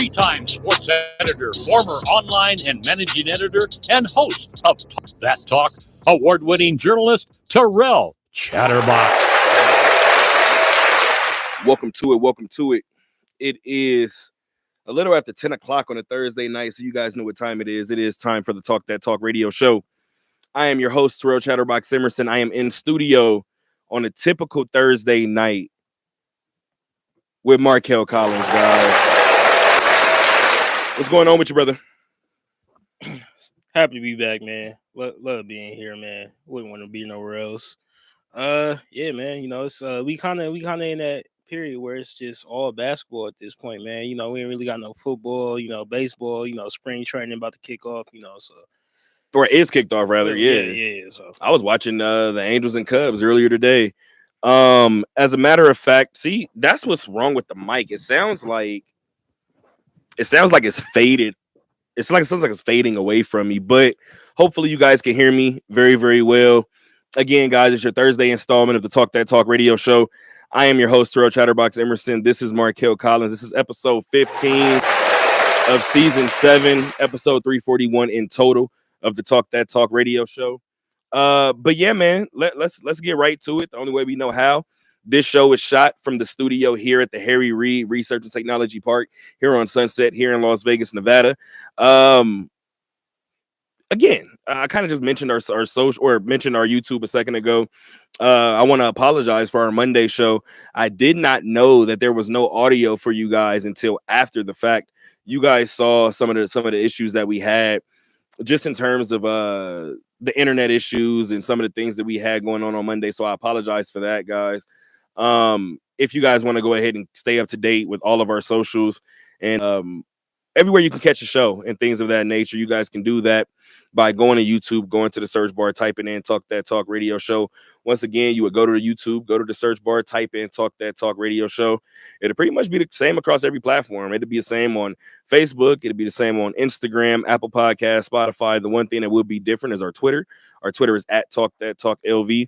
three-time sports editor, former online and managing editor, and host of Talk That Talk, award-winning journalist Terrell Chatterbox. Welcome to it. Welcome to it. It is a little after 10 o'clock on a Thursday night, so you guys know what time it is. It is time for the Talk That Talk radio show. I am your host, Terrell Chatterbox Emerson. I am in studio on a typical Thursday night with Markel Collins, guys. What's going on with you, brother? Happy to be back, man. Love being here, man. Wouldn't want to be nowhere else. Yeah, man. You know, it's we kind of in that period where it's just all basketball at this point, man. You know, we ain't really got no football. You know, baseball. You know, spring training about to kick off. You know, so or it is kicked off rather. Yeah. So I was watching the Angels and Cubs earlier today. As a matter of fact, see, that's what's wrong with the mic. It sounds like it's faded. It sounds like it's fading away from me, but hopefully you guys can hear me very, very well. Again, guys, it's your Thursday installment of the Talk That Talk radio show. I am your host, Terrell Chatterbox Emerson. This is Markel Collins. This is episode 15 of season 7, episode 341 in total of the Talk That Talk radio show. But yeah, man, let's get right to it. The only way we know how. This show is shot from the studio here at the Harry Reid Research and Technology Park here on Sunset here in Las Vegas, Nevada. Again, I kind of just mentioned our social or mentioned our YouTube a second ago. I want to apologize for our Monday show. I did not know that there was no audio for you guys until after the fact. You guys saw some of the issues that we had just in terms of the internet issues and some of the things that we had going on Monday. So I apologize for that, guys. If you guys want to go ahead and stay up to date with all of our socials and everywhere you can catch a show and things of that nature, you guys can do that by going to YouTube, going to the search bar, typing in Talk That Talk radio show. Once again, you would go to the YouTube, go to the search bar, type in Talk That Talk radio show. It'll pretty much be the same across every platform. It'll be the same on Facebook. It'll be the same on Instagram, Apple Podcasts, Spotify. The one thing that will be different is our Twitter. Our Twitter is at Talk That Talk LV.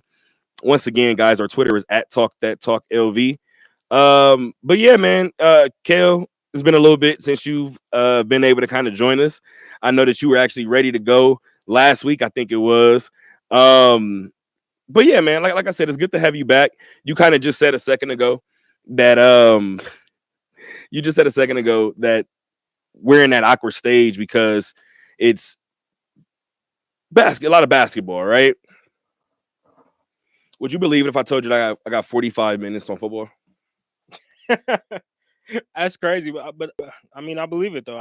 Once again, guys, our Twitter is at Talk That Talk LV. But yeah, man, Kel, it's been a little bit since you've been able to kind of join us. I know that you were actually ready to go last week, I think it was. But yeah, man, like I said, it's good to have you back. You kind of just said a second ago that we're in that awkward stage because it's a lot of basketball, right? Would you believe it if I told you that I got 45 minutes on football? That's crazy, but I mean, I believe it though.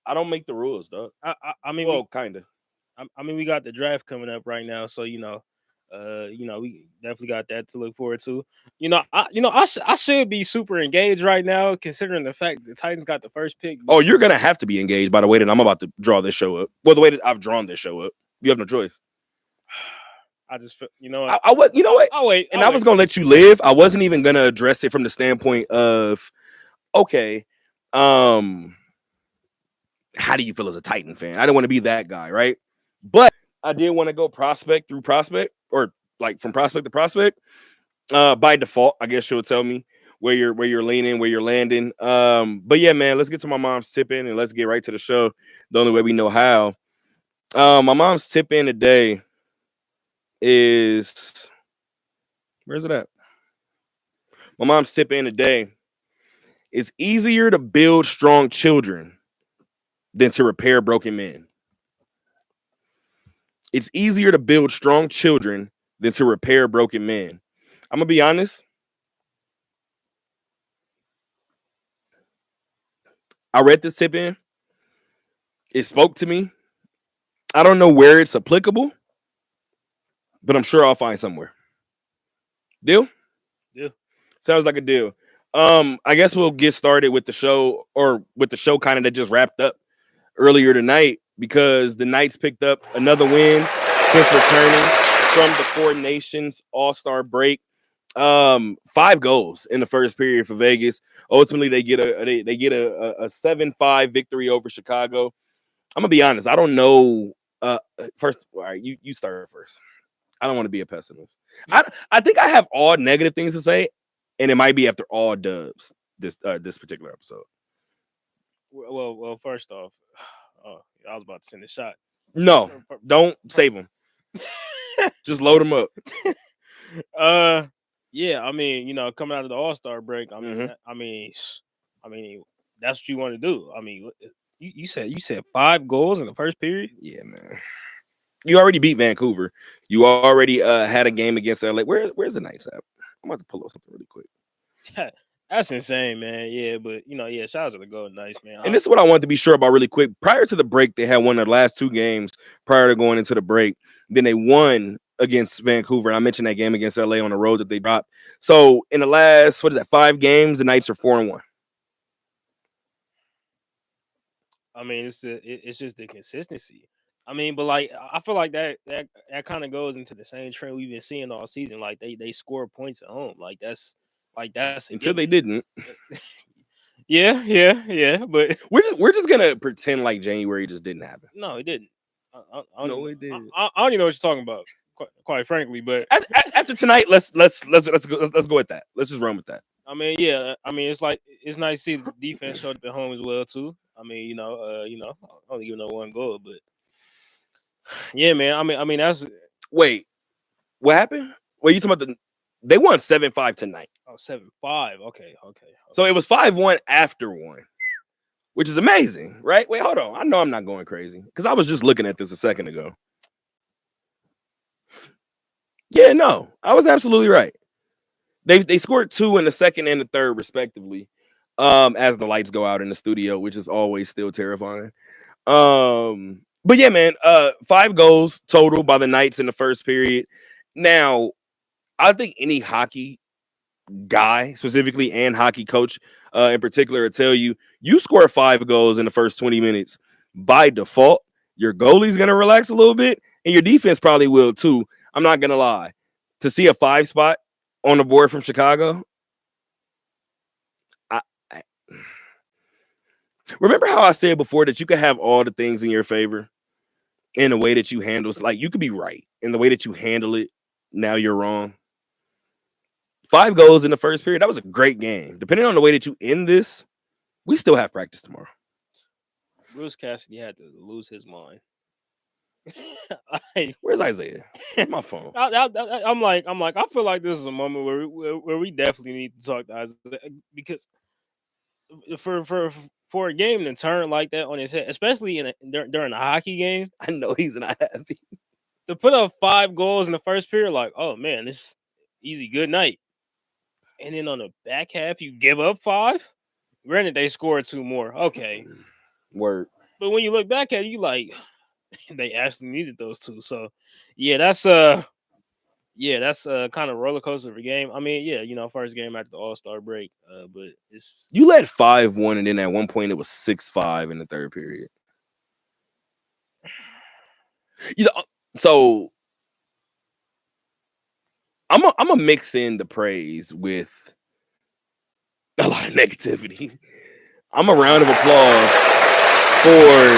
I don't make the rules, dog. I mean, well, kind of. I mean, we got the draft coming up right now, so we definitely got that to look forward to. I should be super engaged right now, considering the fact the Titans got the first pick. Oh, you're gonna have to be engaged by the way that I'm about to draw this show up. Well, the way that I've drawn this show up, you have no choice. I just, I was, you know what? I'll wait. I was gonna let you live. I wasn't even gonna address it from the standpoint of, okay, how do you feel as a Titan fan? I didn't want to be that guy, right? But I did want to go prospect through prospect, or like from prospect to prospect. By default, I guess she'll tell me where you're leaning, where you're landing. But yeah, man, let's get to my mom's tip in and let's get right to the show. The only way we know how. My mom's tip in today is, where's it at? My mom's tip in today is easier to build strong children than to repair broken men. It's easier to build strong children than to repair broken men. I'm gonna be honest. I read this tip in. It spoke to me. I don't know where it's applicable, but I'm sure I'll find somewhere. Deal? Yeah. Sounds like a deal. I guess we'll get started with the show, or with the show kind of that just wrapped up earlier tonight, because the Knights picked up another win since returning from the Four Nations All-Star break. 5 goals in the first period for Vegas. Ultimately, they get a 7-5 victory over Chicago. I'm gonna be honest. I don't know. First, all right, you start first. I don't want to be a pessimist. I think I have all negative things to say, and it might be after all dubs this particular episode. Well. First off, oh, I was about to send a shot. No, don't save them. Just load them up. Yeah. I mean, coming out of the All-Star break, I mean, Mhm. I mean, that's what you want to do. I mean, you said 5 goals in the first period. Yeah, man. You already beat Vancouver. You already had a game against LA. Where's the Knights at? I'm about to pull up something really quick. That's insane, man. Yeah, but shout out to the Golden Knights, man. And this is what I wanted to be sure about really quick. Prior to the break, they had won their last 2 games prior to going into the break. Then they won against Vancouver. And I mentioned that game against LA on the road that they dropped. So in the last, 5 games, the Knights are 4-1. I mean, it's just the consistency. I mean, but like I feel like that kind of goes into the same trend we've been seeing all season. Like they score points at home. That's Until they didn't. Yeah. But we're just gonna pretend like January just didn't happen. No, it didn't. It did. I don't even know what you're talking about, quite frankly. But after tonight, let's go with that. Let's just run with that. I mean, yeah. I mean, it's nice to see the defense showed up at home as well too. I mean, only giving up 1 goal, but yeah, man. I mean that's wait. What happened? Wait, you talking about they won 7-5 tonight. Oh, 7-5. Okay. So it was 5-1 after 1, which is amazing, right? Wait, hold on. I know I'm not going crazy because I was just looking at this a second ago. Yeah, no, I was absolutely right. They scored 2 in the second and the third, respectively, as the lights go out in the studio, which is always still terrifying. But yeah, man, 5 goals total by the Knights in the first period. Now, I think any hockey guy specifically and hockey coach in particular will tell you score 5 goals in the first 20 minutes. By default, your goalie's going to relax a little bit and your defense probably will too. I'm not going to lie. To see a 5 spot on the board from Chicago, I remember how I said before that you could have all the things in your favor in the way that you handle. Like you could be right in the way that you handle it. Now you're wrong. 5 goals in the first period. That was a great game. Depending on the way that you end this, we still have practice tomorrow. Bruce Cassidy had to lose his mind. Where's Isaiah? My phone. I'm like, I feel like this is a moment where we definitely need to talk to Isaiah because for a game to turn like that on his head, especially during a hockey game. I know he's not happy. To put up 5 goals in the first period, like, oh man, this easy, good night. And then on the back half, you give up 5. Granted, they scored 2 more. Okay, word. But when you look back at it, you like they actually needed those 2. So yeah, that's kind of roller coaster of a game. I mean, yeah, first game after the All-Star break, but it's you led 5-1, and then at one point it was 6-5 in the third period. So I'm gonna mix in the praise with a lot of negativity. I'm a round of applause for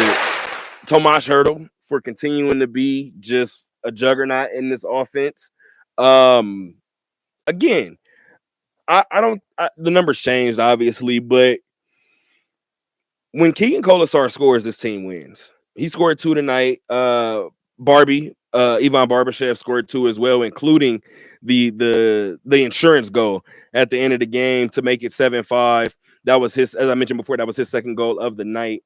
Tomas Hertl for continuing to be just a juggernaut in this offense. Again, the numbers changed obviously, but when Keegan Colasar scores, this team wins. He scored 2 tonight. Ivan Barbashev scored 2 as well, including the insurance goal at the end of the game to make it 7-5. That was his, as I mentioned before, that was his second goal of the night.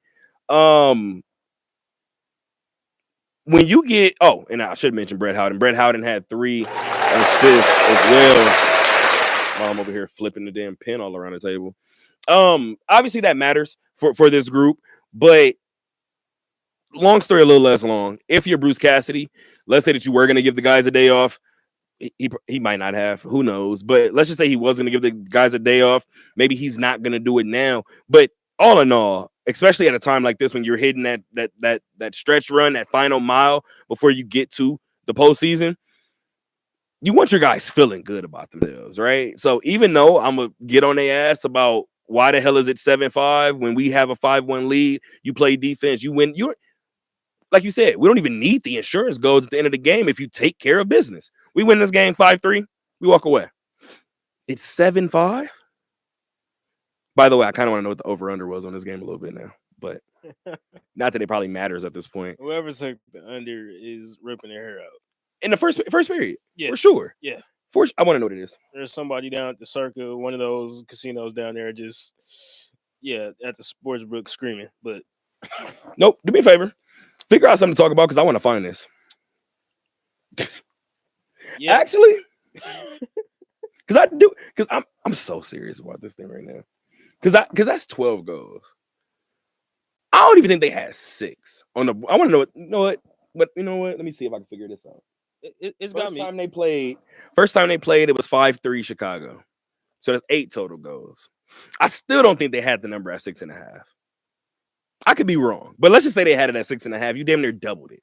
When you get, and I should mention Brett Howden. Brett Howden had 3 assists as well. I'm over here flipping the damn pen all around the table. Obviously that matters for this group, but long story a little less long. If you're Bruce Cassidy, let's say that you were going to give the guys a day off. He might not have. Who knows? But let's just say he was going to give the guys a day off. Maybe he's not going to do it now. But all in all, especially at a time like this when you're hitting that stretch run, that final mile before you get to the postseason, you want your guys feeling good about themselves, right? So even though I'm going to get on their ass about why the hell is it 7-5 when we have a 5-1 lead, you play defense, you win. Like you said, we don't even need the insurance goals at the end of the game if you take care of business. We win this game 5-3, we walk away. It's 7-5 By the way, I kind of want to know what the over/under was on this game a little bit now, but not that it probably matters at this point. Whoever took the under is ripping their hair out. In the first period, Yeah. for sure. Yeah. I want to know what it is. There's somebody down at the Circa, one of those casinos down there, just at the sports book screaming. But Nope. Do me a favor. Figure out something to talk about because I want to find this. yeah, Actually, because I'm so serious about this thing right now. Because that's 12 goals. I don't even think they had 6 on the. I want to know what. You know what? But you know what? Let me see if I can figure this out. it's got First me. time they played, it was 5-3 Chicago. So that's 8 total goals. I still don't think they had the number at 6.5. I could be wrong, but let's just say they had it at 6.5. You damn near doubled it.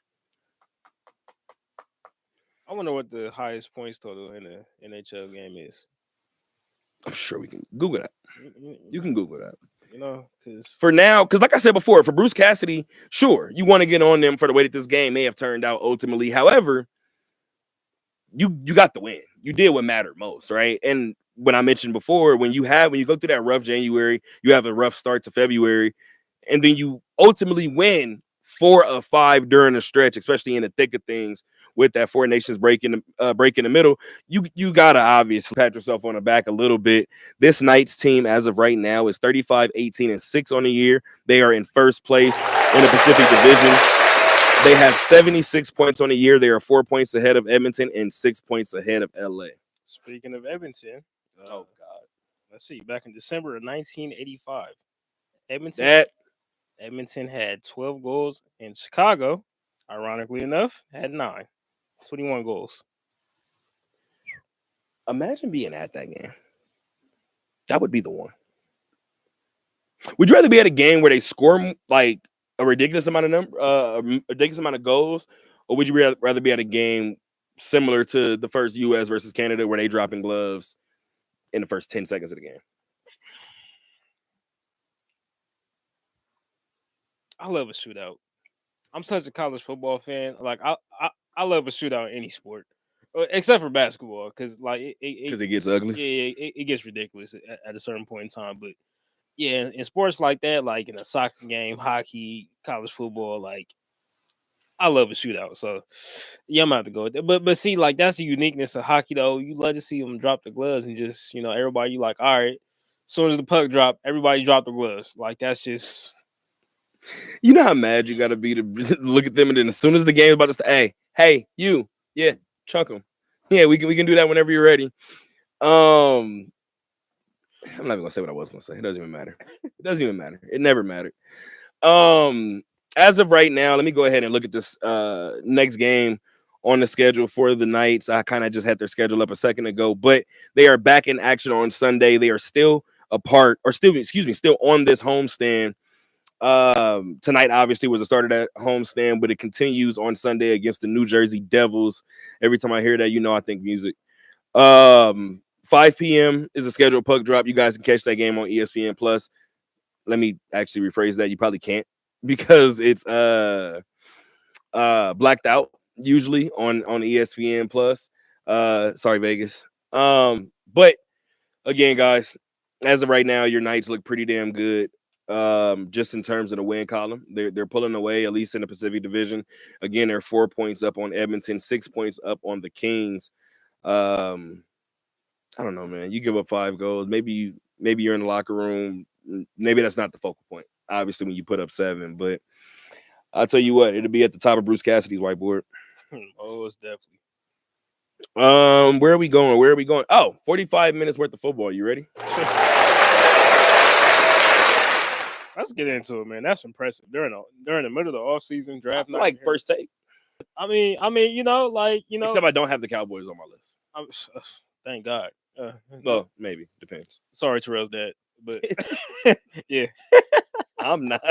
I wonder what the highest points total in the NHL game is. I'm sure we can Google that. You can Google that. Because For now, because like I said before, for Bruce Cassidy, sure, you want to get on them for the way that this game may have turned out ultimately. However, you got the win. You did what mattered most, right? And when I mentioned before, when you go through that rough January, you have a rough start to February, and then you ultimately win 4 of 5 during the stretch, especially in the thick of things with that Four Nations break in the middle. You gotta obviously pat yourself on the back a little bit. This Knights team, as of right now, is 35-18-6 on the year. They are in first place in the Pacific Division. They have 76 points on the year. They are 4 points ahead of Edmonton and 6 points ahead of LA. speaking of Edmonton, God, let's see. Back in December of 1985, Edmonton had 12 goals, and Chicago, ironically enough, had 9. 21 goals. imagine being at that game. That would be the one. Would you rather be at a game where they score like a ridiculous amount of goals, or would you rather be at a game similar to the first U.S. versus Canada where they dropping gloves in the first 10 seconds of the game? I love a shootout. I'm such a college football fan. Like I love a shootout in any sport, except for basketball, because Because it gets ugly. it gets ridiculous at a certain point in time. But yeah, in sports like that, like in a soccer game, hockey, college football, like I love a shootout. So yeah, I'm about to go with that. But see, like that's the uniqueness of hockey, though. You love to see them drop the gloves and just everybody. You like, all right. As soon as the puck drop, everybody drop the gloves. Like that's just. You know how mad you got to be to look at them, and then as soon as the game is about to start, hey, you, yeah, chunk them. Yeah, we can do that whenever you're ready. I'm not even gonna say what I was gonna say. It doesn't even matter. It doesn't even matter. It never mattered. As of right now, let me go ahead and look at this next game on the schedule for the Knights. I kind of just had their schedule up a second ago, but they are back in action on Sunday. They are still still on this homestand. Tonight obviously was the start of that homestand, but it continues on Sunday against the New Jersey Devils. Every time I hear that, I think music. 5 p.m. is a scheduled puck drop. You guys can catch that game on ESPN Plus. Let me actually rephrase that. You probably can't because it's blacked out usually on ESPN Plus. Sorry, Vegas. But again, guys, as of right now, your Knights look pretty damn good. Just in terms of the win column, they're pulling away, at least in the Pacific Division. Again, they're 4 points up on Edmonton, 6 points up on the Kings. I don't know, man. You give up 5 goals, maybe you're in the locker room. Maybe that's not the focal point. Obviously, when you put up 7, but I'll tell you what, it'll be at the top of Bruce Cassidy's whiteboard. Oh, it's definitely. Where are we going? Oh, 45 minutes worth of football. You ready? Let's get into it, man. That's impressive. During the middle of the offseason draft, I feel like first take. I mean, Except I don't have the Cowboys on my list. Thank God. Well, maybe depends. Sorry, Terrell's dad, but yeah, I'm not.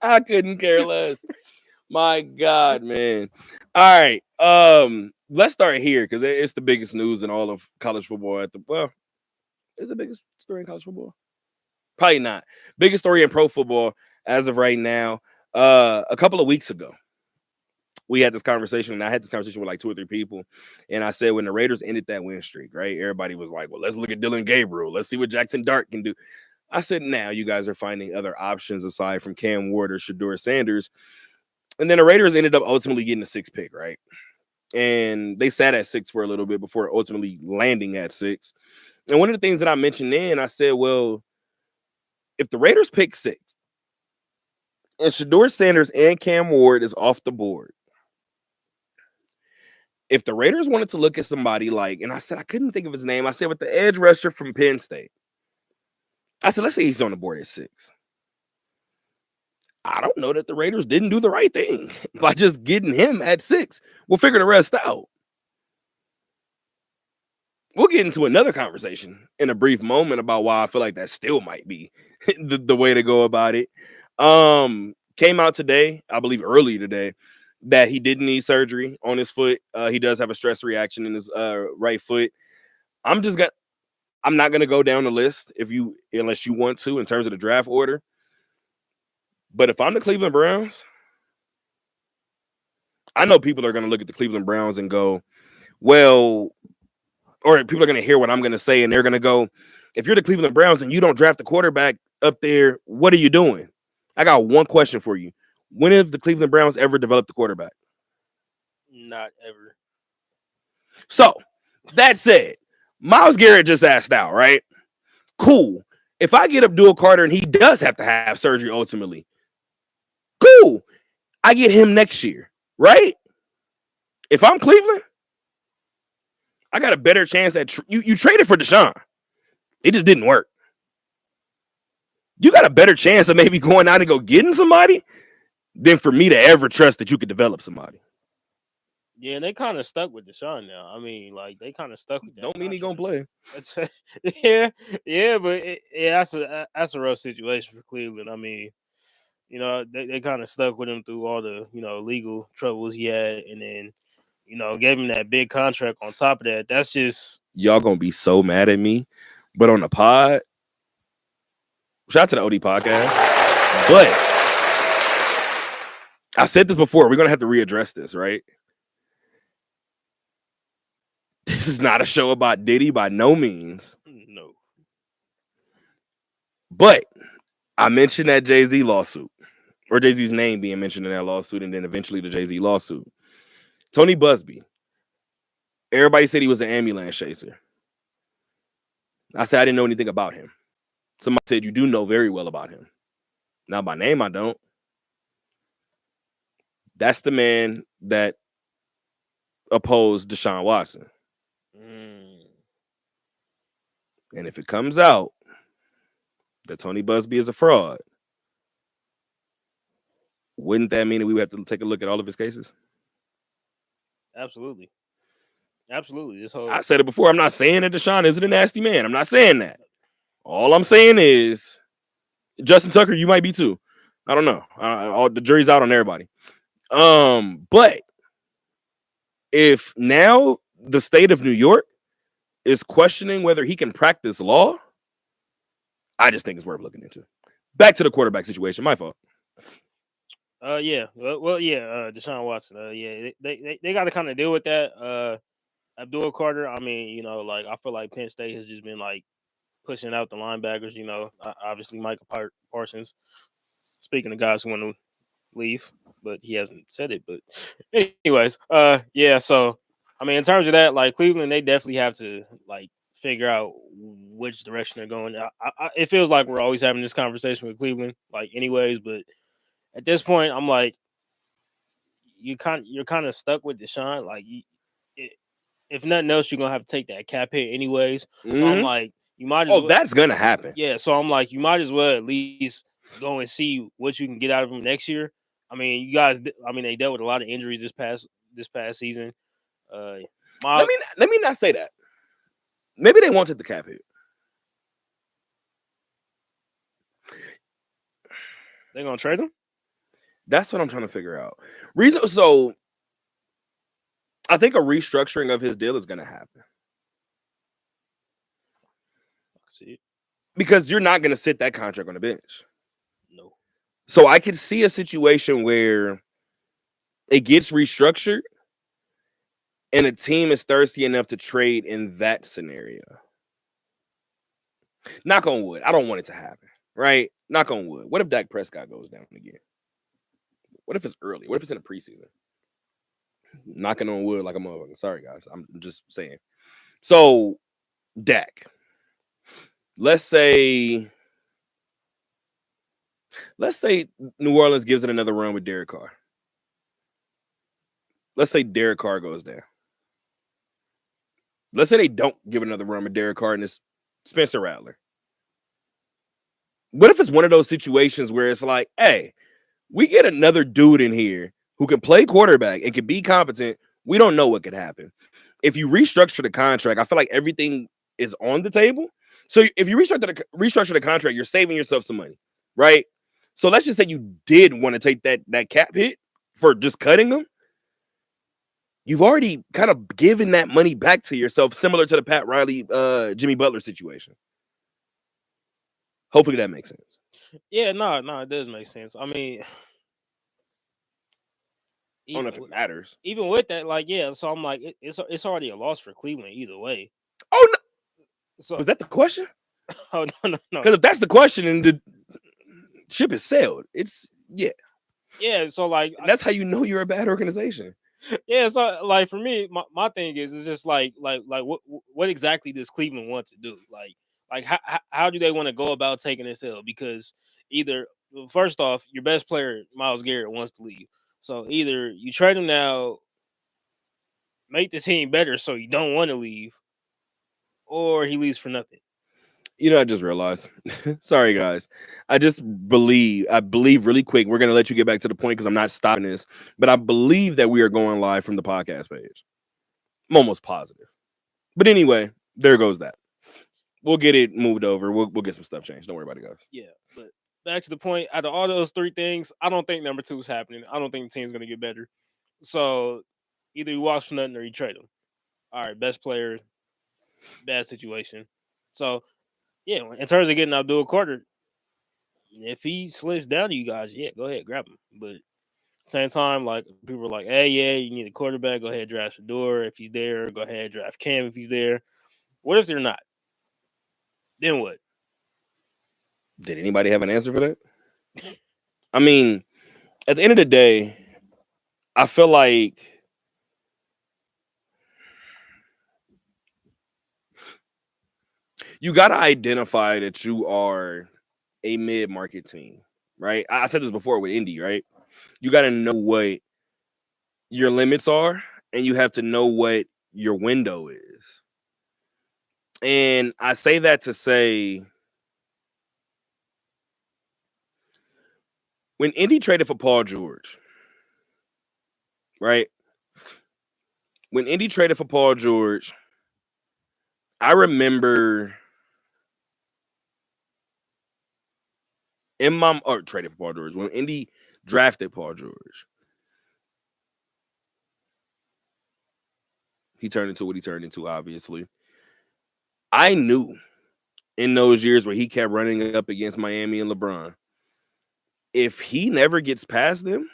I couldn't care less. My God, man. All right. Let's start here because it's the biggest news in all of college football. Is the biggest story in college football? Probably not. Biggest story in pro football as of right now. A couple of weeks ago, we had this conversation, and I had this conversation with like 2 or 3 people, and I said when the Raiders ended that win streak, right? Everybody was like, "Well, let's look at Dylan Gabriel. Let's see what Jackson Dart can do." I said, "Now you guys are finding other options aside from Cam Ward or Shedeur Sanders," and then the Raiders ended up ultimately getting a 6th pick, right? And they sat at 6 for a little bit before ultimately landing at 6. And one of the things that I mentioned then, I said, well, if the Raiders pick 6 and Shedeur Sanders and Cam Ward is off the board, if the Raiders wanted to look at somebody like, and I said, I couldn't think of his name. I said, with the edge rusher from Penn State, I said, let's say he's on the board at 6. I don't know that the Raiders didn't do the right thing by just getting him at 6. We'll figure the rest out. We'll get into another conversation in a brief moment about why I feel like that still might be the way to go about it. Came out today, I believe early today, that he didn't need surgery on his foot. He does have a stress reaction in his right foot. I'm not gonna go down the list unless you want to in terms of the draft order. But if I'm the Cleveland Browns, I know people are gonna look at the Cleveland Browns and go, well, or people are gonna hear what I'm gonna say, and they're gonna go, if you're the Cleveland Browns and you don't draft the quarterback up there, what are you doing? I got one question for you. When have the Cleveland Browns ever developed a quarterback? Not ever. So, that said, Myles Garrett just asked out, right? Cool. If I get Abdul Carter and he does have to have surgery ultimately, cool. I get him next year, right? If I'm Cleveland, I got a better chance at you traded for Deshaun. It just didn't work. You got a better chance of maybe going out and go getting somebody than for me to ever trust that you could develop somebody. Yeah, they kind of stuck with Deshaun now. I mean, like they kind of stuck with that. Don't mean he gonna play. yeah, but that's a rough situation for Cleveland. I mean, you know, they kind of stuck with him through all the legal troubles he had, and then gave him that big contract on top of that. That's just y'all gonna be so mad at me, but on the pod, shout out to the OD podcast. But I said this before. We're gonna have to readdress this, right? This is not a show about Diddy by no means. No. But I mentioned that Jay-Z lawsuit, or Jay-Z's name being mentioned in that lawsuit, and then eventually the Jay-Z lawsuit. Tony Busby. Everybody said he was an ambulance chaser. I said I didn't know anything about him. Somebody said you do know very well about him. Now by name, I don't. That's the man that opposed Deshaun Watson. And if it comes out that Tony Busby is a fraud, wouldn't that mean that we would have to take a look at all of his cases? Absolutely. I said it before. I'm not saying that Deshaun isn't a nasty man. I'm not saying that. All I'm saying is Justin Tucker, you might be too. I don't know. All the jury's out on everybody. But if now the state of New York is questioning whether he can practice law, I just think it's worth looking into. Back to the quarterback situation. My fault. Yeah. Deshaun Watson. They got to kind of deal with that. Abdul Carter. I mean, I feel like Penn State has just been like pushing out the linebackers. Obviously Michael Parsons. Speaking of guys who want to leave, but he hasn't said it. But anyways, yeah. So I mean, in terms of that, like Cleveland, they definitely have to like figure out which direction they're going. It feels like we're always having this conversation with Cleveland, like anyways. But at this point, I'm like, you're kind of stuck with Deshaun. Like, if nothing else, you're gonna have to take that cap hit anyways. Mm-hmm. So I'm like, you might. That's gonna happen. Yeah. So I'm like, you might as well at least go and see what you can get out of him next year. I mean, you guys. I mean, they dealt with a lot of injuries this past season. Let me not say that. Maybe they wanted the cap hit. They're gonna trade him. That's what I'm trying to figure out. So I think a restructuring of his deal is going to happen. See, because you're not going to sit that contract on the bench. No. So I could see a situation where it gets restructured and a team is thirsty enough to trade in that scenario. Knock on wood. I don't want it to happen, right? Knock on wood. What if Dak Prescott goes down again? What if it's early? What if it's in the preseason? Knocking on wood like a motherfucker. Sorry, guys. I'm just saying. So, Dak. Let's say New Orleans gives it another run with Derek Carr. Let's say Derek Carr goes down. Let's say they don't give it another run with Derek Carr and it's Spencer Rattler. What if it's one of those situations where it's like, hey, we get another dude in here who can play quarterback and can be competent? We don't know what could happen. If you restructure the contract, I feel like everything is on the table. So if you restructure the contract, you're saving yourself some money, right? So let's just say you did want to take that cap hit for just cutting them. You've already kind of given that money back to yourself, similar to the Pat Riley, Jimmy Butler situation. Hopefully that makes sense. Yeah, no, it does make sense. I mean, I don't know if it matters. Even with that, like, yeah. So I'm like, it's already a loss for Cleveland either way. Oh no! So was that the question? Oh no. Because if that's the question, and the ship is sailed, it's yeah. So like, and that's how you know you're a bad organization. Yeah, so like for me, my thing is just like what exactly does Cleveland want to do? Like how do they want to go about taking this L? Because either first off, your best player Myles Garrett wants to leave, so either you trade him now, make the team better, so you don't want to leave, or he leaves for nothing. You know, I just realized. Sorry, guys. I believe really quick. We're gonna let you get back to the point because I'm not stopping this, but I believe that we are going live from the podcast page. I'm almost positive. But anyway, there goes that. We'll get it moved over. We'll get some stuff changed. Don't worry about it, guys. Yeah, but back to the point. Out of all those three things, I don't think number 2 is happening. I don't think the team's gonna get better. So either you watch for nothing or you trade him. All right, best player, bad situation. So yeah, in terms of getting Abdul Carter, if he slips down to you guys, yeah, go ahead, grab him. But same time, like people are like, hey, yeah, you need a quarterback, go ahead, draft Shador if he's there, go ahead, draft Cam if he's there. What if they're not? Then what? Did anybody have an answer for that? I mean, at the end of the day, I feel like you got to identify that you are a mid-market team, right? I said this before with Indy, right? You got to know what your limits are, and you have to know what your window is. And I say that to say, when Indy traded for Paul George, right? When Indy traded for Paul George, I remember traded for Paul George. When Indy drafted Paul George, he turned into what he turned into, obviously. I knew in those years where he kept running up against Miami and LeBron, if he never gets past them,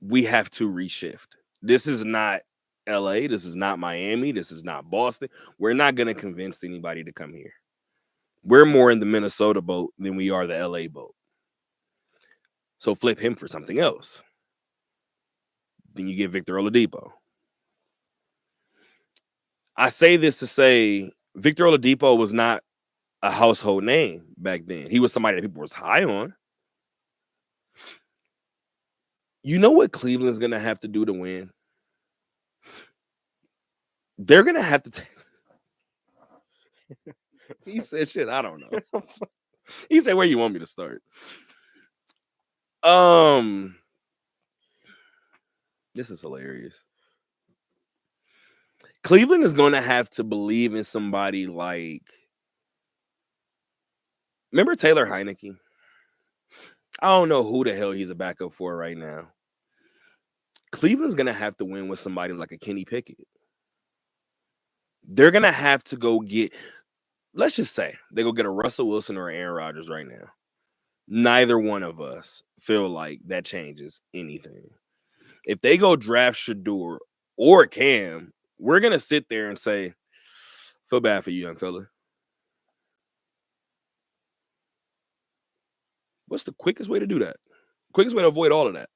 we have to reshift. This is not LA. This is not Miami. This is not Boston. We're not going to convince anybody to come here. We're more in the Minnesota boat than we are the LA boat. So flip him for something else. Then you get Victor Oladipo. I say this to say Victor Oladipo was not a household name back then. He was somebody that people was high on. You know what Cleveland's going to have to do to win? They're going to have to take... He said shit, I don't know. He said, where you want me to start? This is hilarious. Cleveland is going to have to believe in somebody like... Remember Taylor Heineke? I don't know who the hell he's a backup for right now. Cleveland's going to have to win with somebody like a Kenny Pickett. They're going to have to go get... Let's just say they go get a Russell Wilson or Aaron Rodgers right now. neither one of us feel like that changes anything. If they go draft Shedeur or Cam, we're gonna sit there and say, "Feel bad for you, young fella." What's the quickest way to do that? Quickest way to avoid all of that?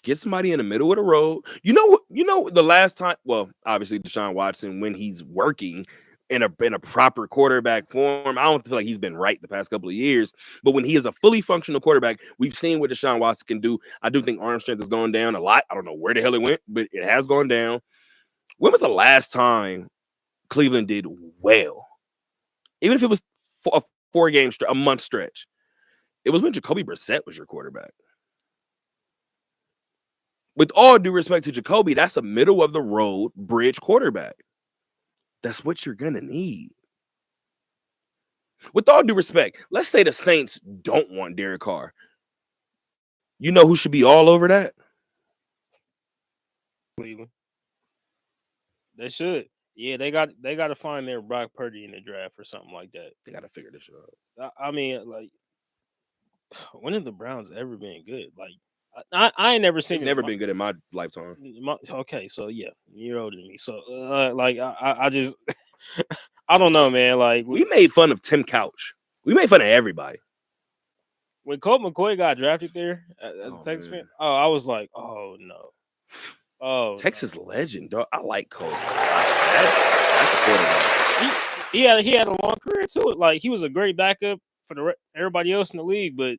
Get somebody in the middle of the road. You know the last time. Well, obviously Deshaun Watson, when he's working in a proper quarterback form, I don't feel like he's been right the past couple of years. But when he is a fully functional quarterback, we've seen what Deshaun Watson can do. I do think arm strength has gone down a lot. I don't know where the hell it went, but it has gone down. When was the last time Cleveland did well? Even if it was a 4-game a month stretch, it was when Jacoby Brissett was your quarterback. With all due respect to Jacoby, that's a middle of the road bridge quarterback. That's what you're gonna need. With all due respect, let's say the Saints don't want Derek Carr. You know who should be all over that? Cleveland. They should. Yeah, they got to find their Brock Purdy in the draft or something like that. They gotta figure this shit out. I mean, like, when have the Browns ever been good? Like, I ain't never seen They've never been good in my lifetime. Okay, so yeah, you're older than me. So like I just I don't know, man. Like We made fun of Tim Couch. We made fun of everybody. when Colt McCoy got drafted there as a Oh, Texas man. fan, I was like, oh no. Oh, Texas legend, dog. I like Cole. That's a quarterback. he had a long career too. Like he was a great backup for everybody else in the league, but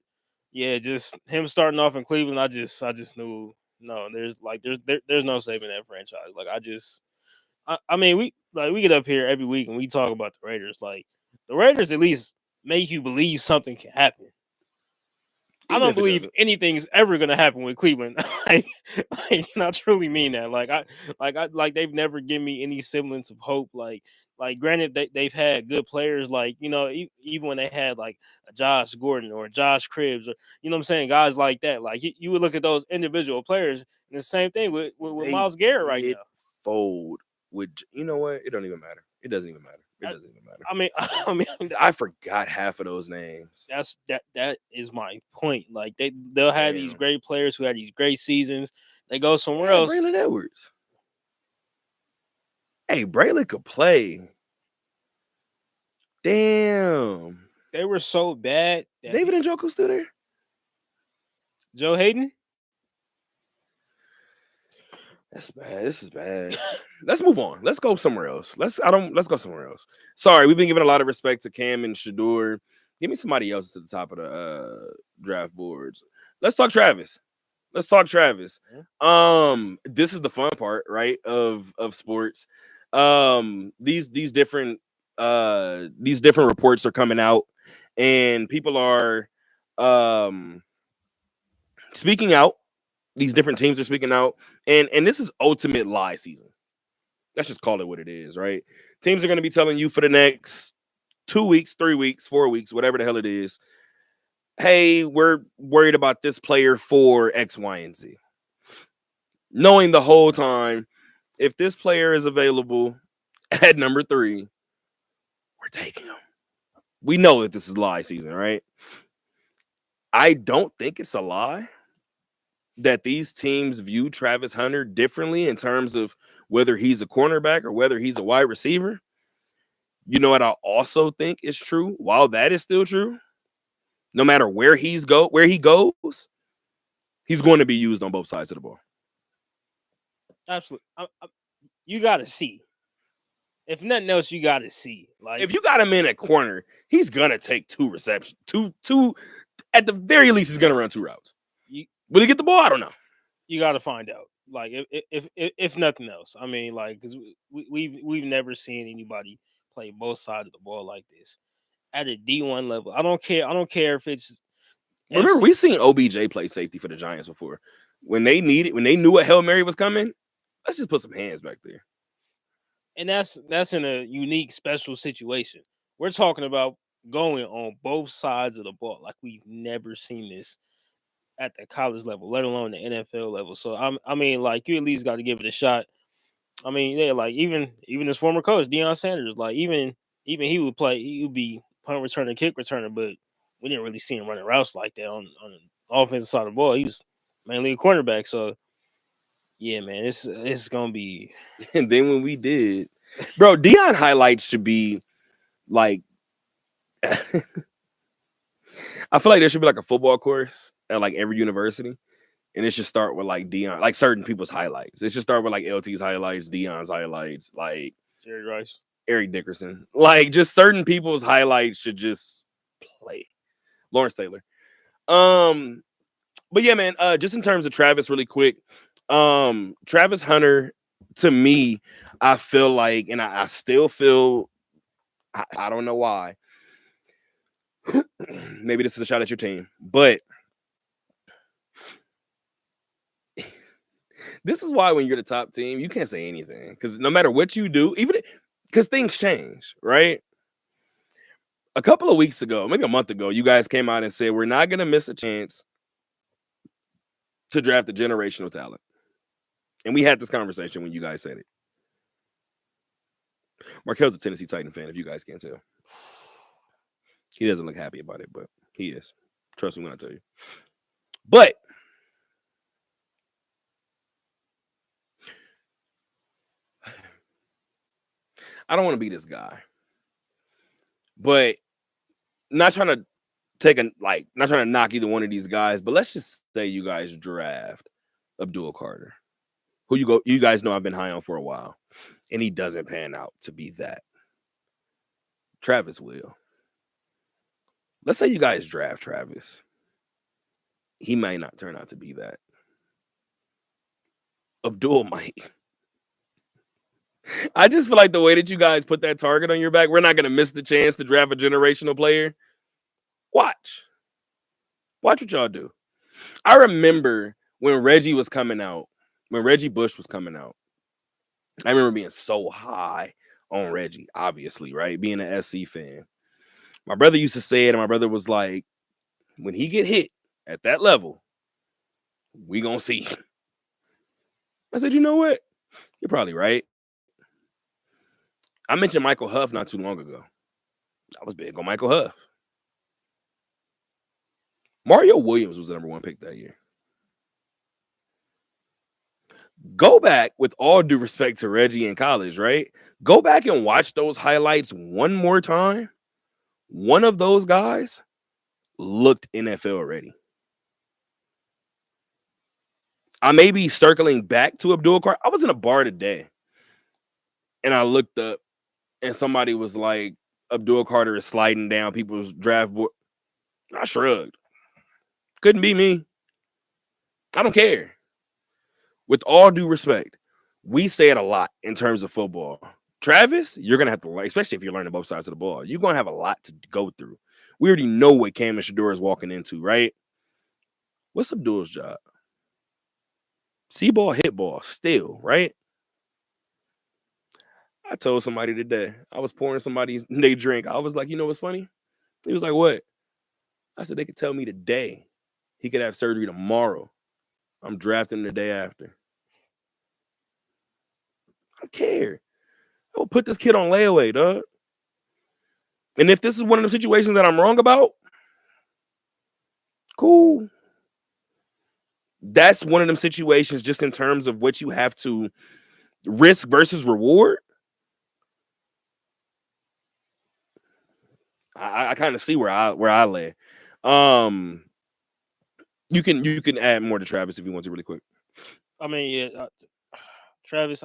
yeah, just him starting off in Cleveland, I just knew no, there's no saving that franchise. Like I mean we get up here every week and we talk about the Raiders. Like the Raiders at least make you believe something can happen. I Even don't if it believe doesn't. anything's ever gonna happen with Cleveland. like, I truly mean that. Like they've never given me any semblance of hope. Like granted they've had good players. Like even when they had like a Josh Gordon or Josh Cribbs or you know what I'm saying, guys like that. Like you would look at those individual players, and the same thing with They Myles Garrett right did now. Fold with you know what? It don't even matter. It doesn't even matter. It doesn't even matter. I mean, I forgot half of those names. that is my point. Like they'll have these Damn. great players who had these great seasons. They go somewhere Yeah, else. Braylon Edwards. Hey, Braylon could play. Damn. They were so bad. That David Njoku still there? Joe Hayden. That's bad. This is bad. Let's move on. Let's go somewhere else. Let's go somewhere else. Sorry, we've been giving a lot of respect to Cam and Shedeur. Give me somebody else at the top of the draft boards. Let's talk Travis. This is the fun part, right? Of sports. These different reports are coming out, and people are speaking out. These different teams are speaking out, and this is ultimate lie season. Let's just call it what it is, right? Teams are going to be telling you for the next 2 weeks, 3 weeks, 4 weeks, whatever the hell it is. Hey, we're worried about this player for X, Y, and Z. Knowing the whole time, if this player is available at number 3, we're taking him. We know that this is lie season, right? I don't think it's a lie that these teams view Travis Hunter differently in terms of whether he's a cornerback or whether he's a wide receiver. You know what I also think is true? While that is still true, no matter where he goes, he's going to be used on both sides of the ball. Absolutely. You got to see. If nothing else, you got to see. Like if you got him in a corner, he's gonna take 2 receptions. Two. At the very least, he's gonna run 2 routes. Will he get the ball? I don't know. You got to find out. Like if nothing else, I mean, like because we've never seen anybody play both sides of the ball like this at a D1 level. I don't care if it's. Remember, we seen OBJ play safety for the Giants before. When they knew a Hail Mary was coming, let's just put some hands back there. And that's in a unique, special situation. We're talking about going on both sides of the ball like we've never seen this at the college level, let alone the NFL level. So I mean, like you at least got to give it a shot. I mean, yeah, like even his former coach Deion Sanders, like even he would play, he would be punt returner, kick returner, but we didn't really see him running routes like that on the offensive side of the ball. He was mainly a cornerback. So yeah, man, it's gonna be. And then when we did, bro, Deion highlights should be like. I feel like there should be like a football course at like every university, and it should start with like Deion, like certain people's highlights. It should start with like LT's highlights, Deion's highlights, like Jerry Rice, Eric Dickerson, like just certain people's highlights should just play. Lawrence Taylor. But yeah, man, just in terms of Travis really quick, Travis Hunter, to me, I feel like, and I still feel, I don't know why. Maybe this is a shot at your team, but this is why when you're the top team, you can't say anything, because no matter what you do, even because things change, right? A couple of weeks ago, maybe a month ago, you guys came out and said we're not going to miss a chance to draft a generational talent. And we had this conversation when you guys said it. Markel's a Tennessee Titan fan, if you guys can't tell. He doesn't look happy about it, but he is. Trust me when I tell you. But I don't want to be this guy. But not trying to not trying to knock either one of these guys, but let's just say you guys draft Abdul Carter, who you guys know I've been high on for a while, and he doesn't pan out to be that. Travis will. Let's say you guys draft Travis. He might not turn out to be that. Abdul might. I just feel like the way that you guys put that target on your back, we're not going to miss the chance to draft a generational player. Watch what y'all do. I remember when Reggie was coming out, when Reggie Bush was coming out, I remember being so high on Reggie, obviously, right? Being an SC fan. My brother used to say it, and my brother was like, when he get hit at that level, we gonna see. I said, you know what? You're probably right. I mentioned Michael Huff not too long ago. I was big on Michael Huff. Mario Williams was the number 1 pick that year. Go back, with all due respect to Reggie in college, right? Go back and watch those highlights one more time. One of those guys looked NFL ready. I may be circling back to Abdul Carter. I was in a bar today, and I looked up, and somebody was like, Abdul Carter is sliding down people's draft board. I shrugged. Couldn't be me. I don't care. With all due respect, we say it a lot in terms of football. Travis, you're going to have to learn, especially if you're learning both sides of the ball. You're going to have a lot to go through. We already know what Cam and Shedeur is walking into, right? What's Abdul's job? See ball, hit ball, still, right? I told somebody today, I was pouring somebody's they drink. I was like, you know what's funny? He was like, what? I said, they could tell me today he could have surgery tomorrow. I'm drafting the day after. I don't care. I will put this kid on layaway, dog. And if this is one of the situations that I'm wrong about, cool. That's one of them situations just in terms of what you have to risk versus reward. I kind of see where I lay. You can add more to Travis if you want to really quick. I mean, yeah, Travis.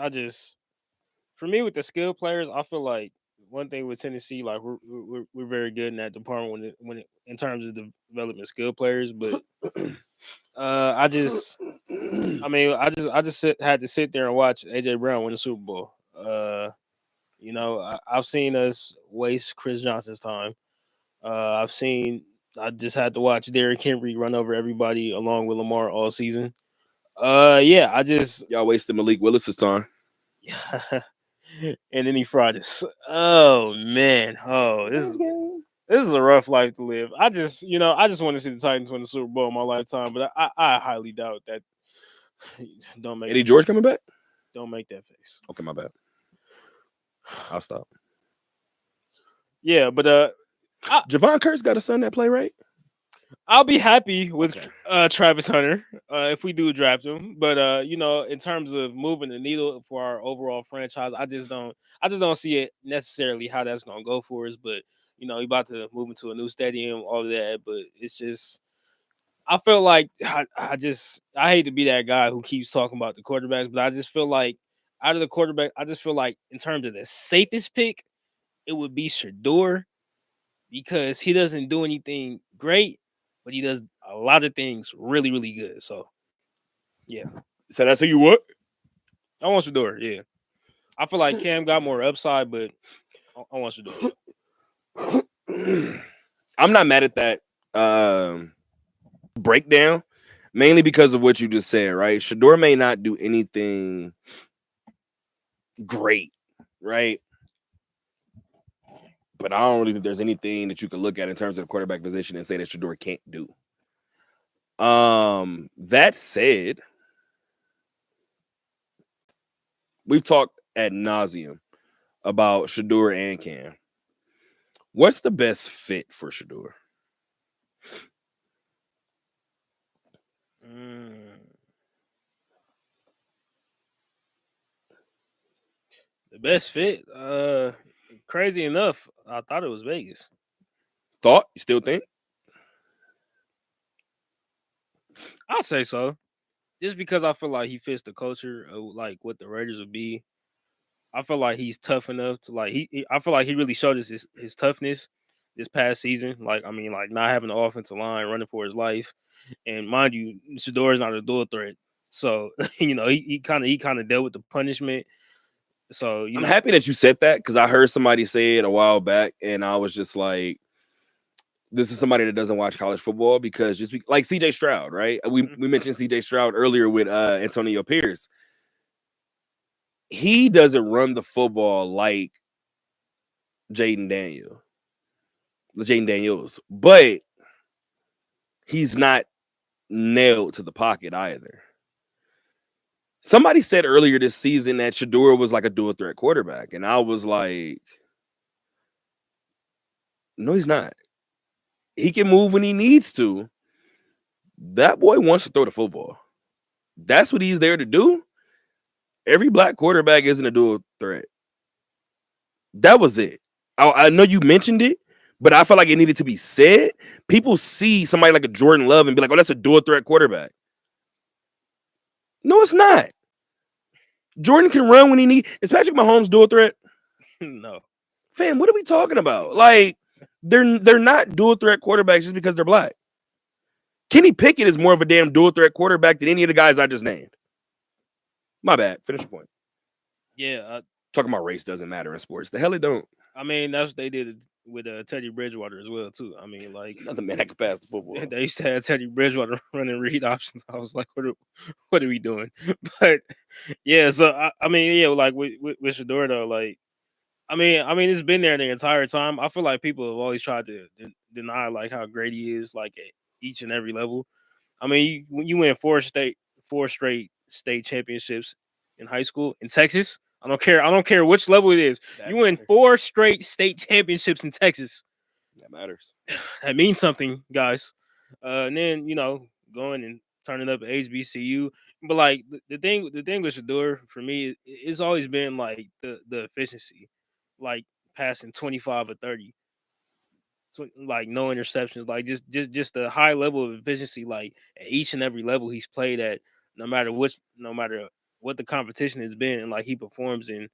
For me with the skill players, I feel like one thing with Tennessee, like we're very good in that department in terms of development skill players. But I just had to sit there and watch AJ Brown win the Super Bowl. I've seen us waste Chris Johnson's time. I just had to watch Derrick Henry run over everybody along with Lamar all season. Y'all wasted Malik Willis's time. And then he fried us. Oh man. Oh, this is a rough life to live. I just want to see the Titans win the Super Bowl in my lifetime, but I highly doubt that. Don't make Eddie George coming back? Don't make that face. Okay, my bad. I'll stop. Yeah, but Javon Curse got a son that play, right? I'll be happy with Okay. Travis Hunter if we do draft him. But you know, in terms of moving the needle for our overall franchise, I just don't see it necessarily how that's gonna go for us. But you know, he about to move into a new stadium, all of that. But it's just I feel like I hate to be that guy who keeps talking about the quarterbacks, but I just feel like out of the quarterback, I just feel like in terms of the safest pick, it would be Shador because he doesn't do anything great, but he does a lot of things really, really good. So yeah, So that's who you what? I want Shador. Yeah, I feel like Cam got more upside, but I want Shador. I'm not mad at that breakdown, mainly because of what you just said, right? Shador may not do anything great, right? But I don't really think there's anything that you can look at in terms of the quarterback position and say that Shador can't do. That said, we've talked ad nauseum about Shador and Cam. What's the best fit for Shador? The best fit, crazy enough, I thought it was Vegas. Thought? You still think? I'll say so, just because I feel like he fits the culture of like what the Raiders would be. I feel like he's tough enough to like I feel like he really showed us his toughness this past season. Like I mean, like not having the offensive line running for his life, and mind you, Shador is not a dual threat, so you know he kind of dealt with the punishment. So you I'm know, happy that you said that because I heard somebody say it a while back, and I was just like, this is somebody that doesn't watch college football because like CJ Stroud, right? We mentioned CJ Stroud earlier with Antonio Pierce. He doesn't run the football like Jaden Daniels, but he's not nailed to the pocket either. Somebody said earlier this season that Shador was like a dual threat quarterback, and I was like, no, he's not. He can move when he needs to. That boy wants to throw the football. That's what he's there to do. Every black quarterback isn't a dual threat. That was it. I know you mentioned it, but I felt like it needed to be said. People see somebody like a Jordan Love and be like, oh, that's a dual threat quarterback. No, it's not. Jordan can run when he needs. Is Patrick Mahomes dual threat? no, Fam, what are we talking about? Like, they're not dual threat quarterbacks just because they're black. Kenny Pickett is more of a damn dual threat quarterback than any of the guys I just named. My bad. Finish your point. yeah, Talking about race doesn't matter in sports. The hell it don't. I mean that's what they did with Teddy Bridgewater as well too. I mean like Another man that could pass the football. they used to have Teddy Bridgewater running read options. I was like, what are we doing? But yeah, so I mean, yeah, like with Shador though, like I mean, it's been there the entire time. I feel like people have always tried to deny like how great he is, like at each and every level. I mean, when you win four straight state championships in high school in Texas, I don't care which level it is. That You win matters. 4 straight state championships in Texas. That matters. That means something, guys. And then you know, going and turning up at HBCU. But like the thing with Shador for me, it's always been like the efficiency, like passing 25 or 30, like no interceptions, like just the high level of efficiency, like at each and every level he's played at, no matter what the competition has been, and like he performs in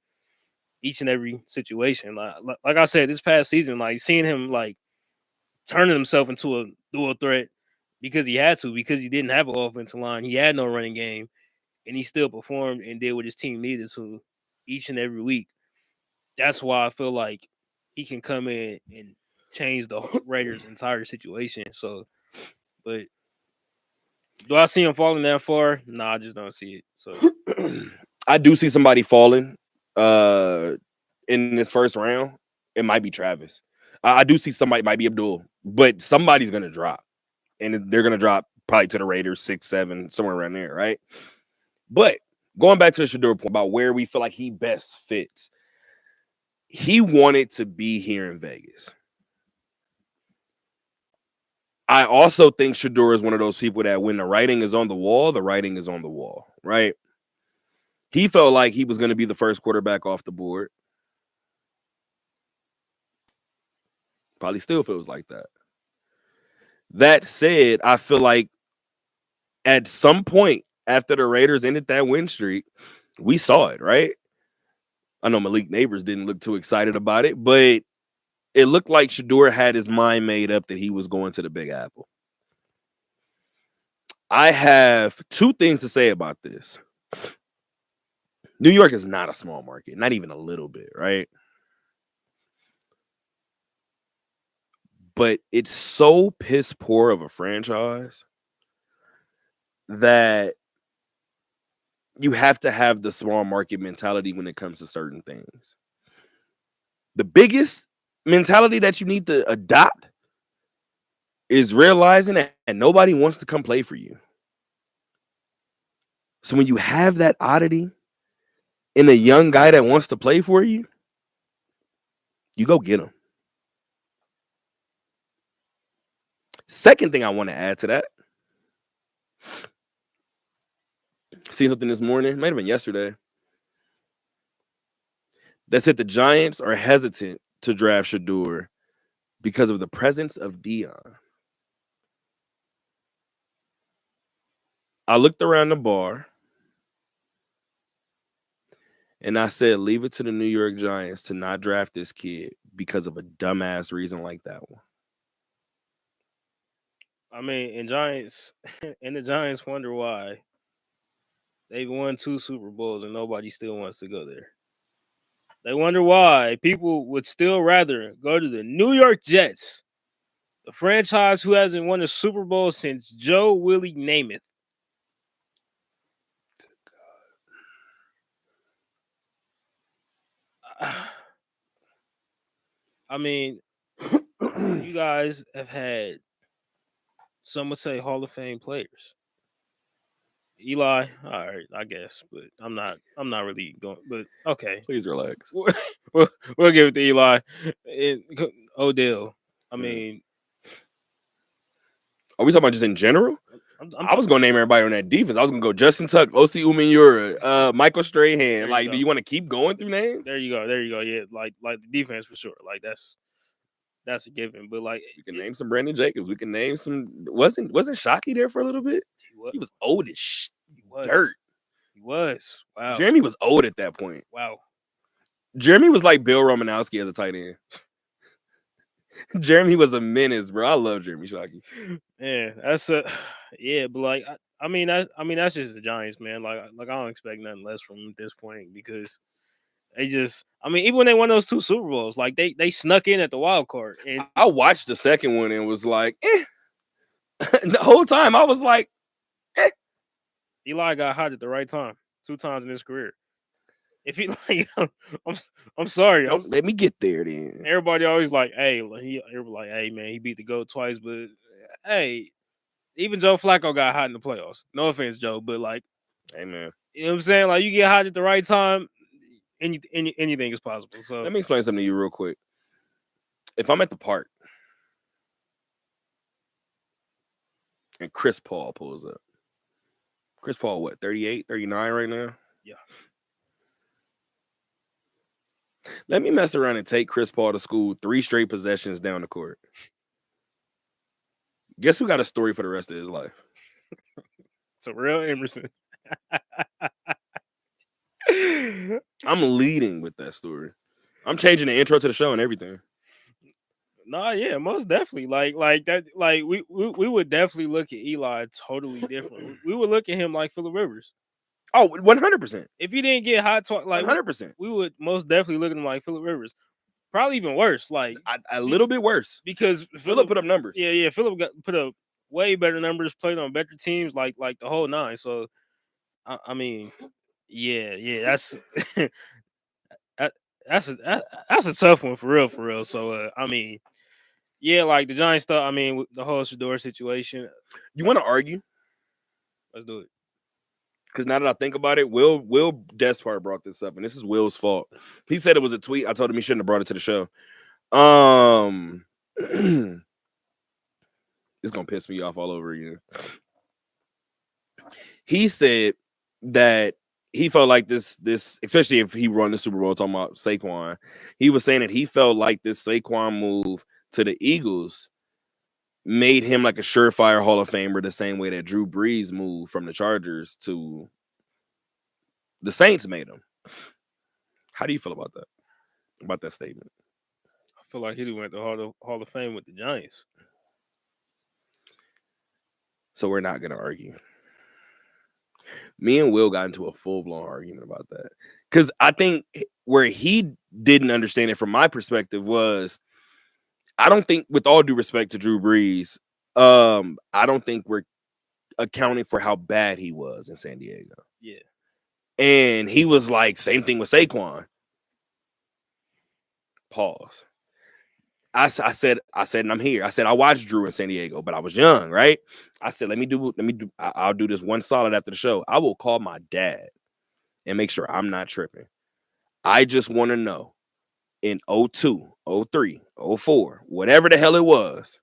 each and every situation. Like I said, this past season, like seeing him like turning himself into a dual threat because he had to, because he didn't have an offensive line, he had no running game, and he still performed and did what his team needed to each and every week. That's why I feel like he can come in and change the Raiders' entire situation. So, but do I see him falling that far? Nah, I just don't see it. So, I do see somebody falling in this first round. It might be Travis. I do see somebody, might be Abdul, but somebody's gonna drop. And they're gonna drop probably to the Raiders 6, 7, somewhere around there, right? But going back to the Shador point about where we feel like he best fits, he wanted to be here in Vegas. I also think Shedeur is one of those people that when the writing is on the wall, the writing is on the wall, right? He felt like he was going to be the first quarterback off the board. Probably still feels like that. That said, I feel like at some point after the Raiders ended that win streak, we saw it, right? I know Malik Neighbors didn't look too excited about it, but it looked like Shedeur had his mind made up that he was going to the Big Apple. I have two things to say about this. New York is not a small market, not even a little bit, right? But it's so piss poor of a franchise that you have to have the small market mentality when it comes to certain things. The biggest mentality that you need to adopt is realizing that nobody wants to come play for you. So when you have that oddity in a young guy that wants to play for you, you go get him. Second thing I want to add to that, seen something this morning, might have been yesterday, that said the Giants are hesitant to draft Shedeur because of the presence of Deion. I looked around the bar and I said, leave it to the New York Giants to not draft this kid because of a dumbass reason like that one. I mean, and the Giants wonder why they've won 2 Super Bowls and nobody still wants to go there. They wonder why people would still rather go to the New York Jets, the franchise who hasn't won a Super Bowl since Joe Willie Namath. I mean, you guys have had, some would say, Hall of Fame players. Eli, all right, I guess, but I'm not really going. But okay, Please relax. we'll give it to Eli. Odell. I mean, are we talking about just in general? I was going to name everybody on that defense. I was going to go Justin Tuck, Osi Umenyiora, Michael Strahan. Like, do you want to keep going through names? There you go. Yeah, like the defense for sure. Like that's a given. But like, we can name some Brandon Jacobs. We can name some. Wasn't Shockey there for a little bit? He was old as dirt. He was. Wow. Jeremy was old at that point. Wow. Jeremy was like Bill Romanowski as a tight end. Jeremy was a menace, bro. I love Jeremy Shockey. Yeah, but like I mean that's just the Giants, man. Like I don't expect nothing less from them at this point because they just, I mean, even when they won those 2 Super Bowls, like they snuck in at the wild card. And I watched the second one and was like, the whole time I was like, Eli got hot at the right time 2 times in his career. If he like, I'm sorry. Let me get there then. Everybody always like, hey, everybody like, hey man, he beat the GOAT twice, but hey, even Joe Flacco got hot in the playoffs. No offense, Joe, but like, hey man, you know what I'm saying? Like you get hot at the right time, anything is possible. So let me explain something to you real quick. If I'm at the park and Chris Paul pulls up, Chris Paul, what, 38, 39 right now? Yeah. Let me mess around and take Chris Paul to school 3 straight possessions down the court. Guess who got a story for the rest of his life? It's a real Emerson. I'm leading with that story. I'm changing the intro to the show and everything. Nah, yeah, most definitely. Like that. Like we would definitely look at Eli totally different. We would look at him like Phillip Rivers. Oh, 100%. If he didn't get hot, like 100%, we would most definitely look at him like Phillip Rivers. Probably even worse. Like a little bit worse because Phillip put up numbers. Yeah. Phillip put up way better numbers. Played on better teams. Like the whole 9. So I mean, yeah. That's a tough one for real. So I mean, yeah, like the Giants stuff. I mean, with the whole Shedeur situation. You want to argue? Let's do it. Because now that I think about it, Will Despard brought this up, and this is Will's fault. He said it was a tweet. I told him he shouldn't have brought it to the show. The It's gonna piss me off all over again. He said that he felt like this, especially if he won the Super Bowl, talking about Saquon, he was saying that he felt like this Saquon move to the Eagles made him like a surefire Hall of Famer, the same way that Drew Brees moved from the Chargers to the Saints made him. How do you feel about that? About that statement? I feel like he went to Hall of Fame with the Giants. So we're not gonna argue. Me and Will got into a full-blown argument about that. Because I think where he didn't understand it from my perspective was, I don't think, with all due respect to Drew Brees, I don't think we're accounting for how bad he was in San Diego. Yeah. And he was like, same thing with Saquon. Pause. I said, and I'm here. I said, I watched Drew in San Diego, but I was young, right? I said, I'll do this one solid after the show. I will call my dad and make sure I'm not tripping. I just want to know, in 02, 03, 04, whatever the hell it was,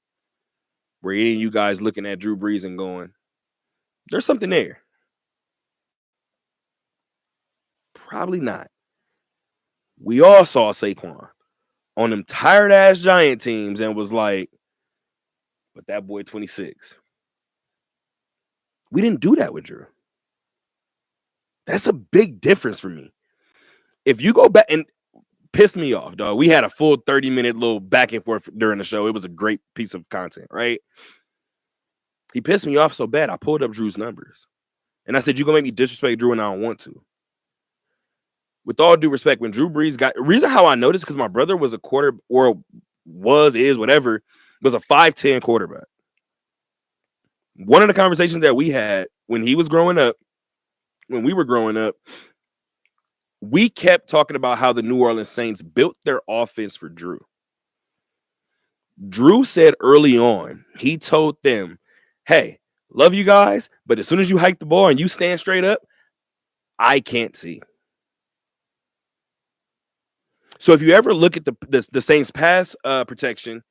were any of you guys looking at Drew Brees and going, there's something there? Probably not. We all saw Saquon on them tired ass Giant teams and was like, but that boy 26. We didn't do that with Drew. That's a big difference for me. If you go back and piss me off, dog, we had a full 30-minute little back and forth during the show. It was a great piece of content, right? He pissed me off so bad, I pulled up Drew's numbers. And I said, you're going to make me disrespect Drew, and I don't want to. With all due respect, when Drew Brees got, reason how I noticed, because my brother was a was a 5'10" quarterback. One of the conversations that we had when we were growing up, we kept talking about how the New Orleans Saints built their offense for Drew. Drew said early on, he told them, hey, love you guys, but as soon as you hike the ball and you stand straight up, I can't see. So if you ever look at the Saints pass protection,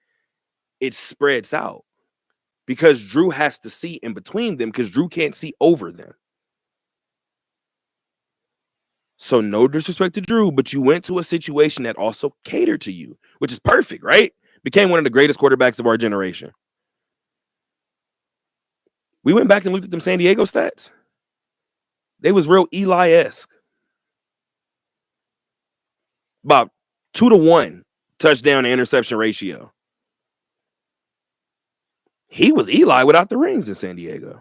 it spreads out because Drew has to see in between them because Drew can't see over them. So no disrespect to Drew, but you went to a situation that also catered to you, which is perfect, right? Became one of the greatest quarterbacks of our generation. We went back and looked at them San Diego stats. They was real Eli-esque. About 2-to-1 touchdown to interception ratio. He was Eli without the rings in San Diego.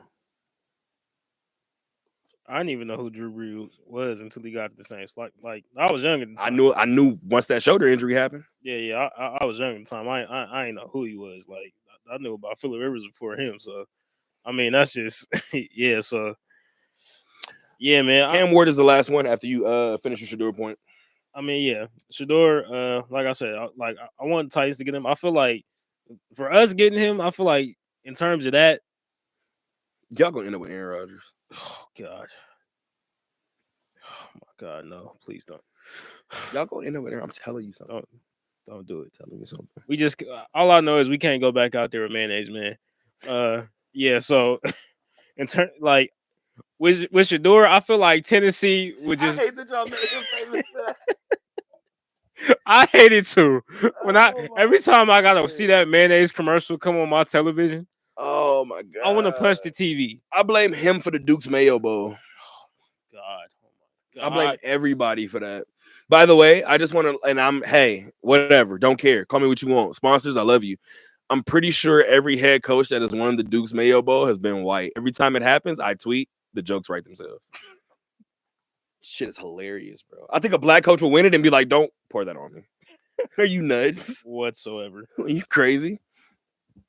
I didn't even know who Drew Brees was until he got to the Saints. Like I was young at the time. I knew once that shoulder injury happened. Yeah. I was young at the time. I didn't know who he was. Like I knew about Phillip Rivers before him. So I mean, that's just yeah. So yeah, man. Cam Ward is the last one after you finish your Shedeur point. I mean, yeah, Shedeur. Like I said, I want the Titans to get him. I feel like for us getting him, I feel like in terms of that, y'all gonna end up with Aaron Rodgers. Oh God. Oh my God, no! Please don't. Y'all gonna end up with Aaron. I'm telling you something. Don't do it. Telling me something. We just all I know is we can't go back out there with mayonnaise, man. Yeah. So in turn, like with Shedeur, I feel like Tennessee would just. I hate that y'all made him famous. I hate it too. When every time I gotta see that mayonnaise commercial come on my television. Oh my God! I want to punch the TV. I blame him for the Duke's Mayo Bowl. Oh my God! I blame everybody for that. By the way, I just want to, and hey, whatever, don't care. Call me what you want. Sponsors, I love you. I'm pretty sure every head coach that has won the Duke's Mayo Bowl has been white. Every time it happens, I tweet, the jokes write themselves. Shit is hilarious, bro. I think a black coach will win it and be like, don't pour that on me. Are you nuts? Whatsoever. Are you crazy?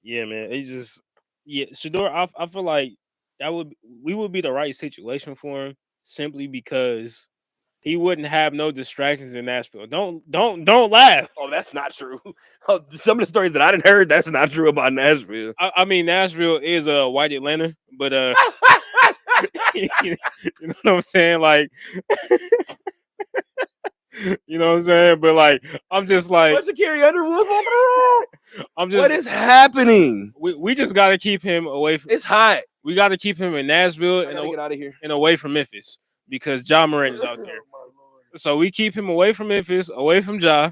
Yeah, man. It's just, yeah, Shedeur, I feel like we would be the right situation for him simply because he wouldn't have no distractions in Nashville. Don't laugh. Oh, that's not true. Some of the stories that I didn't heard, that's not true about Nashville. I mean, Nashville is a white Atlanta, but you know what I'm saying? Like, You know what I'm saying? But like, I'm just like, What's Carrie Underwood on the I'm What just, is happening? we just got to keep him away from. It's hot. We got to keep him in Nashville I gotta get out of here. and away from Memphis because Ja Morant is out there. So we keep him away from Memphis, away from Ja.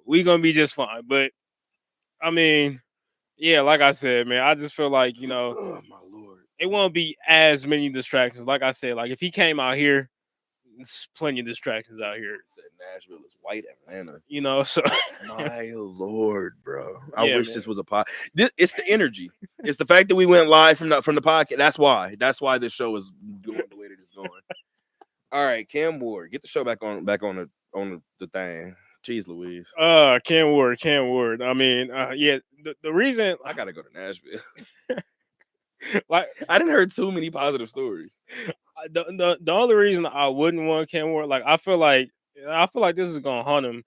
We gonna be just fine. But I mean, yeah, like I said, man, I just feel like Oh my lord. it won't be as many distractions. Like I said, like if he came out here, there's plenty of distractions out here. Said Nashville is white Atlanta. So My lord, bro. I Yeah, wish man. this was a pod. It's the energy. It's the fact that we went live from the podcast. That's why. That's why this show is going the way that it's going. All right, Cam Ward, get the show back on the thing. Jeez Louise. Cam Ward. I mean, yeah, the reason I gotta go to Nashville. like I didn't heard too many positive stories. the only reason I wouldn't want Cam Ward, like I feel like this is gonna haunt him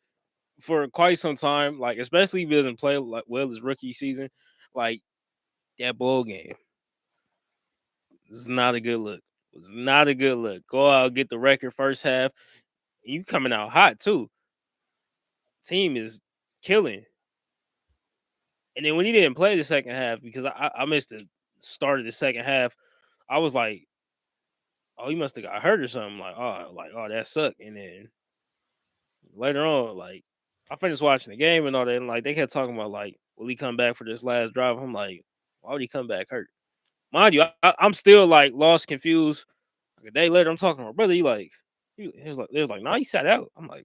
for quite some time. Like especially if he doesn't play like well his rookie season, like that bowl game was not a good look. It was not a good look. Go out, get the record first half. You coming out hot too. Team is killing. And then when he didn't play the second half because I missed the start of the second half, I was like, oh, he must have got hurt or something. Like, oh, that sucked. And then later on, like, I finished watching the game and all that, and like they kept talking about like, will he come back for this last drive? I'm like, why would he come back hurt? Mind you, I'm still like lost, confused. Like a day later, I'm talking to my brother. He was like, nah, he sat out. I'm like,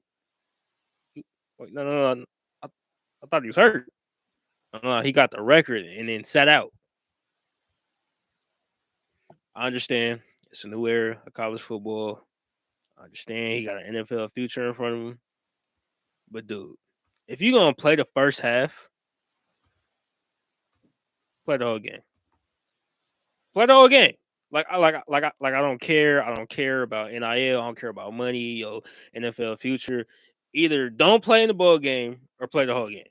wait, no. I thought he was hurt. No, he got the record and then sat out. I understand it's a new era of college football. I understand he got an NFL future in front of him. But dude, if you're gonna play the first half, play the whole game. Play the whole game. I don't care. I don't care about NIL. I don't care about money or NFL future. Either don't play in the ball game or play the whole game.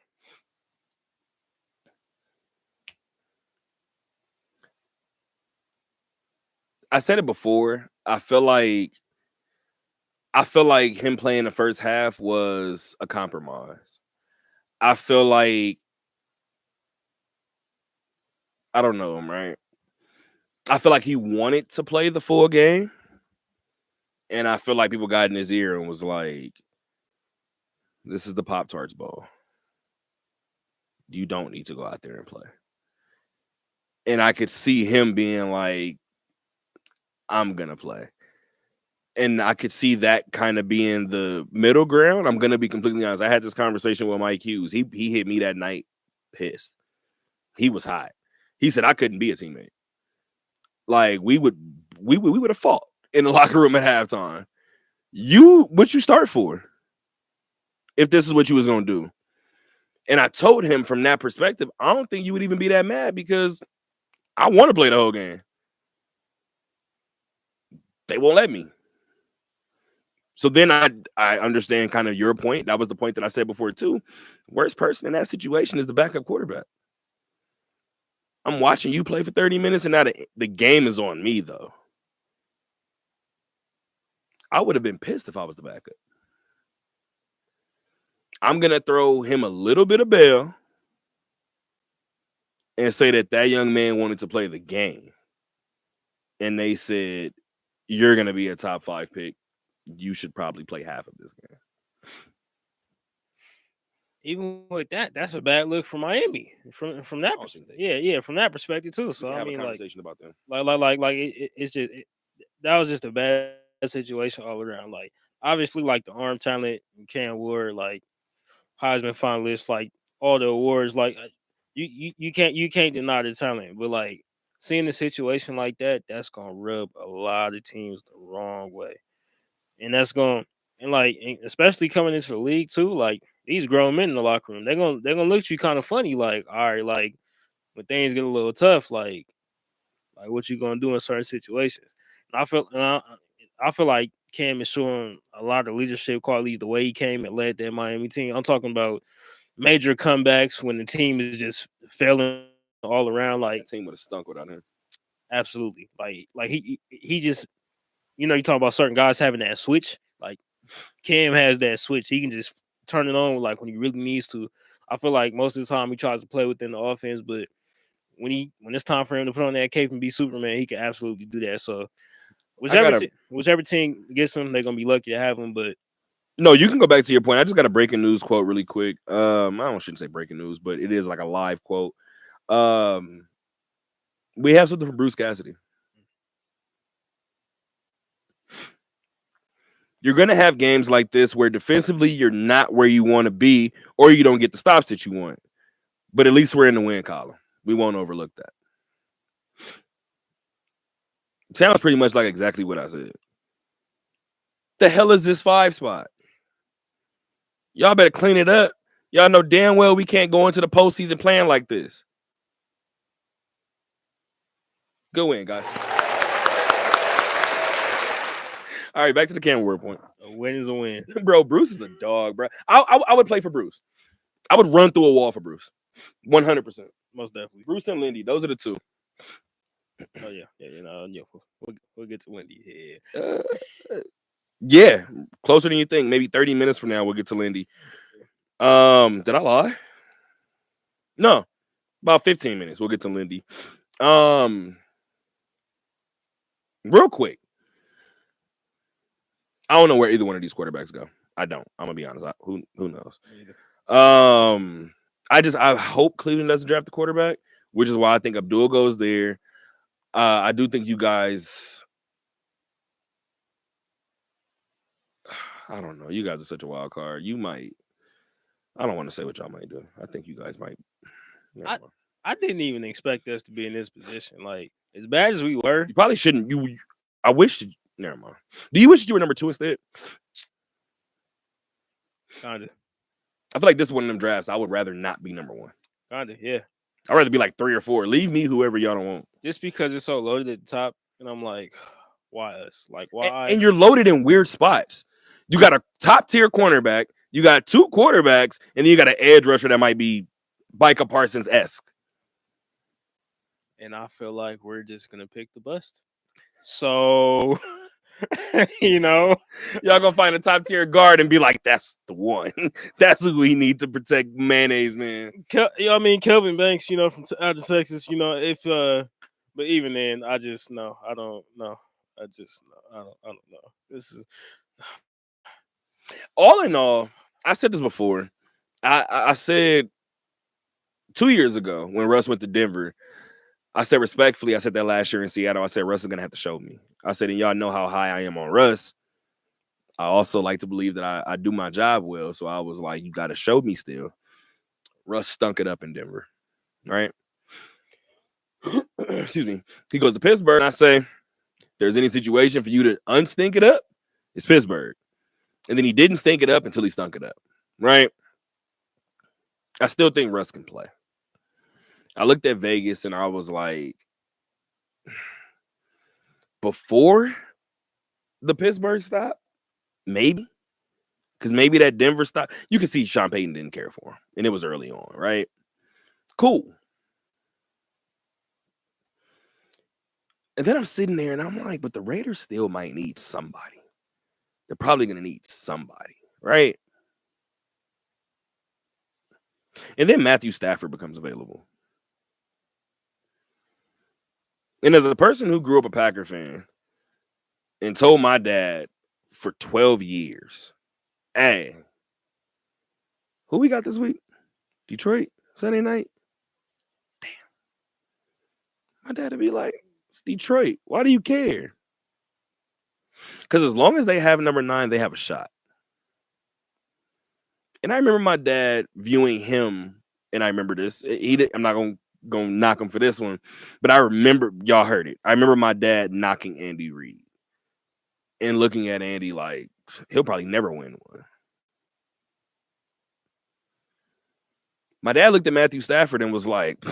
I said it before. I feel like him playing the first half was a compromise. I feel like I don't know him, right? I feel like he wanted to play the full game. And I feel like people got in his ear and was like, this is the Pop-Tarts Bowl. You don't need to go out there and play. And I could see him being like, I'm going to play. And I could see that kind of being the middle ground. I'm going to be completely honest. I had this conversation with Mike Hughes. He hit me that night pissed. He was hot. He said I couldn't be a teammate. Like we would have fought in the locker room at halftime. What you start for? If this is what you was going to do. And I told him from that perspective, I don't think you would even be that mad because I want to play the whole game. They won't let me. So then I understand kind of your point. That was the point that I said before too. Worst person in that situation is the backup quarterback. I'm watching you play for 30 minutes and now the game is on me though. I would have been pissed if I was the backup. I'm going to throw him a little bit of bail and say that young man wanted to play the game. And they said, you're going to be a top 5 pick. You should probably play half of this game. Even with that, that's a bad look for Miami from that perspective. Yeah, from that perspective too. So I mean, have a conversation about them. It's just that was just a bad situation all around. Like obviously, like the arm talent, Cam Ward, like Heisman finalist, like all the awards, like you can't deny the talent. But like seeing a situation like that, that's gonna rub a lot of teams the wrong way, and that's going and like especially coming into the league too, like. These grown men in the locker room, they're gonna look at you kind of funny, like, all right, like when things get a little tough, like what you gonna do in certain situations. And I feel like Cam is showing a lot of leadership qualities the way he came and led that Miami team. I'm talking about major comebacks when the team is just failing all around. Like that team would have stunk without him. Absolutely, like he just you talk about certain guys having that switch, like Cam has that switch. He can just turn it on like when he really needs to. I feel like most of the time he tries to play within the offense, but when it's time for him to put on that cape and be Superman, he can absolutely do that. So whichever team gets him, they're gonna be lucky to have him. But no, you can go back to your point. I just got a breaking news quote really quick. Shouldn't say breaking news, but it is like a live quote. We have something from Bruce Cassidy. You're going to have games like this where defensively you're not where you want to be, or you don't get the stops that you want. But at least we're in the win column. We won't overlook that. Sounds pretty much like exactly what I said. The hell is this 5 spot? Y'all better clean it up. Y'all know damn well we can't go into the postseason playing like this. Go in, guys. All right, back to the camera word point. A win is a win. Bro, Bruce is a dog, bro. I would play for Bruce. I would run through a wall for Bruce. 100%. Most definitely. Bruce and Lindy, those are the two. Oh, yeah. We'll get to Lindy. Yeah, closer than you think. Maybe 30 minutes from now, we'll get to Lindy. Did I lie? No, about 15 minutes. We'll get to Lindy. Real quick. I don't know where either one of these quarterbacks go. I don't. I'm gonna be honest. Who knows? I hope Cleveland doesn't draft the quarterback, which is why I think Abdul goes there. I do think you guys. I don't know. You guys are such a wild card. You might. I don't want to say what y'all might do. I think you guys might. I didn't even expect us to be in this position. Like, as bad as we were, you probably shouldn't. I wish. Never mind. Do you wish you were number 2 instead? Kinda. I feel like this is one of them drafts. I would rather not be number 1. Kinda, yeah. I'd rather be like 3 or 4. Leave me whoever y'all don't want. Just because it's so loaded at the top, and I'm like, why us? Like, why? And you're loaded in weird spots. You got a top tier cornerback. You got 2 quarterbacks, and then you got an edge rusher that might be Micah Parsons-esque. And I feel like we're just gonna pick the bust. So, y'all gonna find a top tier guard and be like, "That's the one. That's who we need to protect mayonnaise, man." Kelvin Banks, from out of Texas, if but even then, I just no, I don't know. I don't know. This is all in all. I said this before. I said 2 years ago when Russ went to Denver. I said respectfully, I said that last year in Seattle, I said Russ is going to have to show me. I said, and y'all know how high I am on Russ. I also like to believe that I do my job well. So I was like, you got to show me still. Russ stunk it up in Denver, right? Excuse me. He goes to Pittsburgh, and I say, if there's any situation for you to unstink it up, it's Pittsburgh. And then he didn't stink it up until he stunk it up, right? I still think Russ can play. I looked at Vegas and I was like, before the Pittsburgh stop, maybe. Because maybe that Denver stop, you can see Sean Payton didn't care for him. And it was early on, right? Cool. And then I'm sitting there and I'm like, but the Raiders still might need somebody. They're probably going to need somebody, right? And then Matthew Stafford becomes available. And as a person who grew up a Packer fan and told my dad for 12 years, hey, who we got this week? Detroit, Sunday night? Damn. My dad would be like, it's Detroit. Why do you care? Because as long as they have number 9, they have a shot. And I remember my dad viewing him, and I remember this. I'm not going to knock him for this one, but I remember, y'all heard it. I remember my dad knocking Andy Reid and looking at Andy like, he'll probably never win one. My dad looked at Matthew Stafford and was like,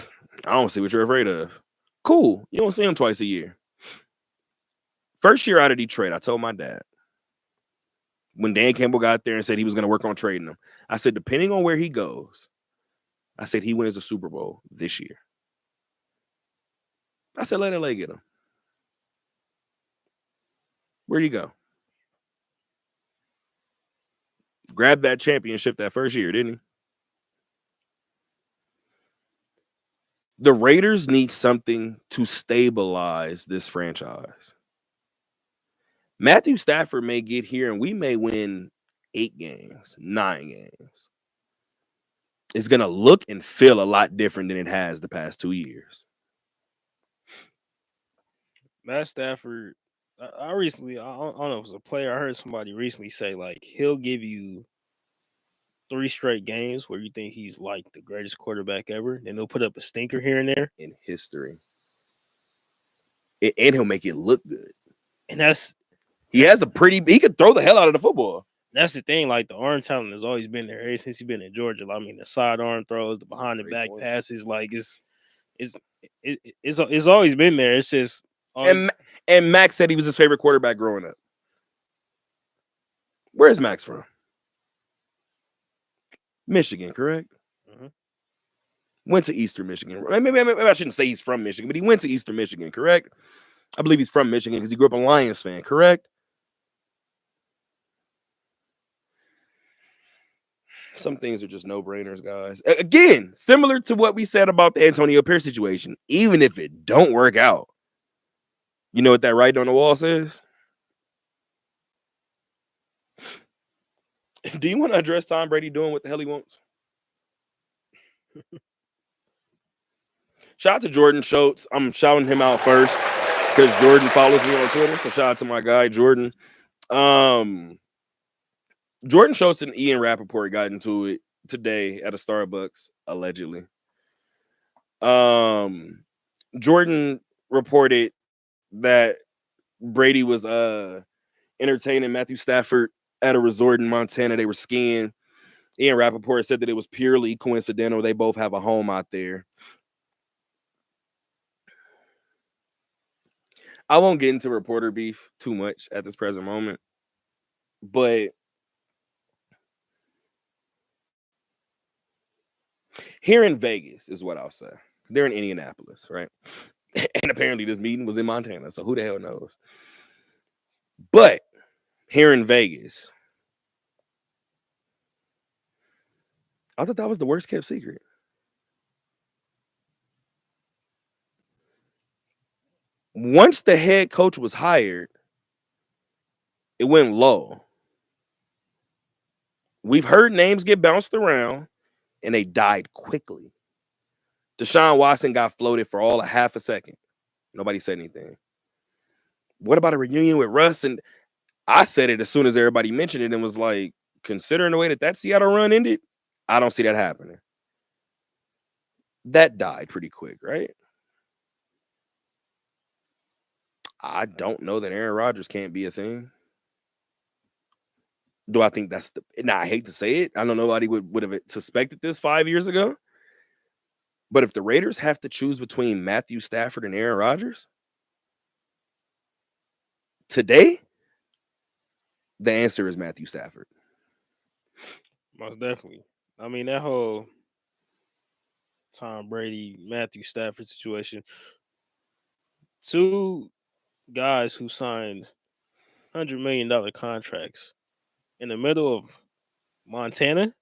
I don't see what you're afraid of. Cool. You don't see him twice a year. First year out of Detroit, I told my dad, when Dan Campbell got there and said he was going to work on trading him, I said, depending on where he goes, I said he wins the Super Bowl this year. I said, let LA get him. Where'd he go? grabbed that championship that first year, didn't he? The Raiders need something to stabilize this franchise. Matthew Stafford may get here and we may win 8 games, 9 games. It's going to look and feel a lot different than it has the past 2 years. Matt Stafford, I recently, I don't know if it was a player, I heard somebody recently say, like, he'll give you 3 straight games where you think he's like the greatest quarterback ever, and he'll put up a stinker here and there in history. And he'll make it look good. And he could throw the hell out of the football. That's the thing. Like, the arm talent has always been there ever since he's been in Georgia. I mean, the sidearm throws, the behind the back passes, like it's always been there. It's just and Max said he was his favorite quarterback growing up. Where's Max from? Michigan, correct? Mm-hmm. Went to Eastern Michigan. Maybe I shouldn't say he's from Michigan, but he went to Eastern Michigan, correct? I believe he's from Michigan because he grew up a Lions fan, correct? Some things are just no-brainers, guys. Again, similar to what we said about the Antonio Pierce situation. Even if it don't work out, you know what that writing on the wall says? Do you want to address Tom Brady doing what the hell he wants? Shout out to Jordan Schultz. I'm shouting him out first because Jordan follows me on Twitter. So shout out to my guy, Jordan. Jordan Schultz and Ian Rappaport got into it today at a Starbucks, allegedly. Jordan reported that Brady was entertaining Matthew Stafford at a resort in Montana. They were skiing. Ian Rappaport said that it was purely coincidental. They both have a home out there. I won't get into reporter beef too much at this present moment, but here in Vegas is what I'll say. They're in Indianapolis, right? And apparently this meeting was in Montana, so who the hell knows? But here in Vegas, I thought that was the worst kept secret. Once the head coach was hired, it went low. We've heard names get bounced around, and they died quickly. Deshaun Watson got floated for all of half a second. Nobody said anything. What about a reunion with Russ? And I said it as soon as everybody mentioned it and was like, considering the way that Seattle run ended, I don't see that happening. That died pretty quick, right? I don't know that Aaron Rodgers can't be a thing. Do I think that's the... Now, I hate to say it. I know nobody would have suspected this 5 years ago. But if the Raiders have to choose between Matthew Stafford and Aaron Rodgers, today, the answer is Matthew Stafford. Most definitely. I mean, that whole Tom Brady, Matthew Stafford situation, 2 guys who signed $100 million contracts in the middle of Montana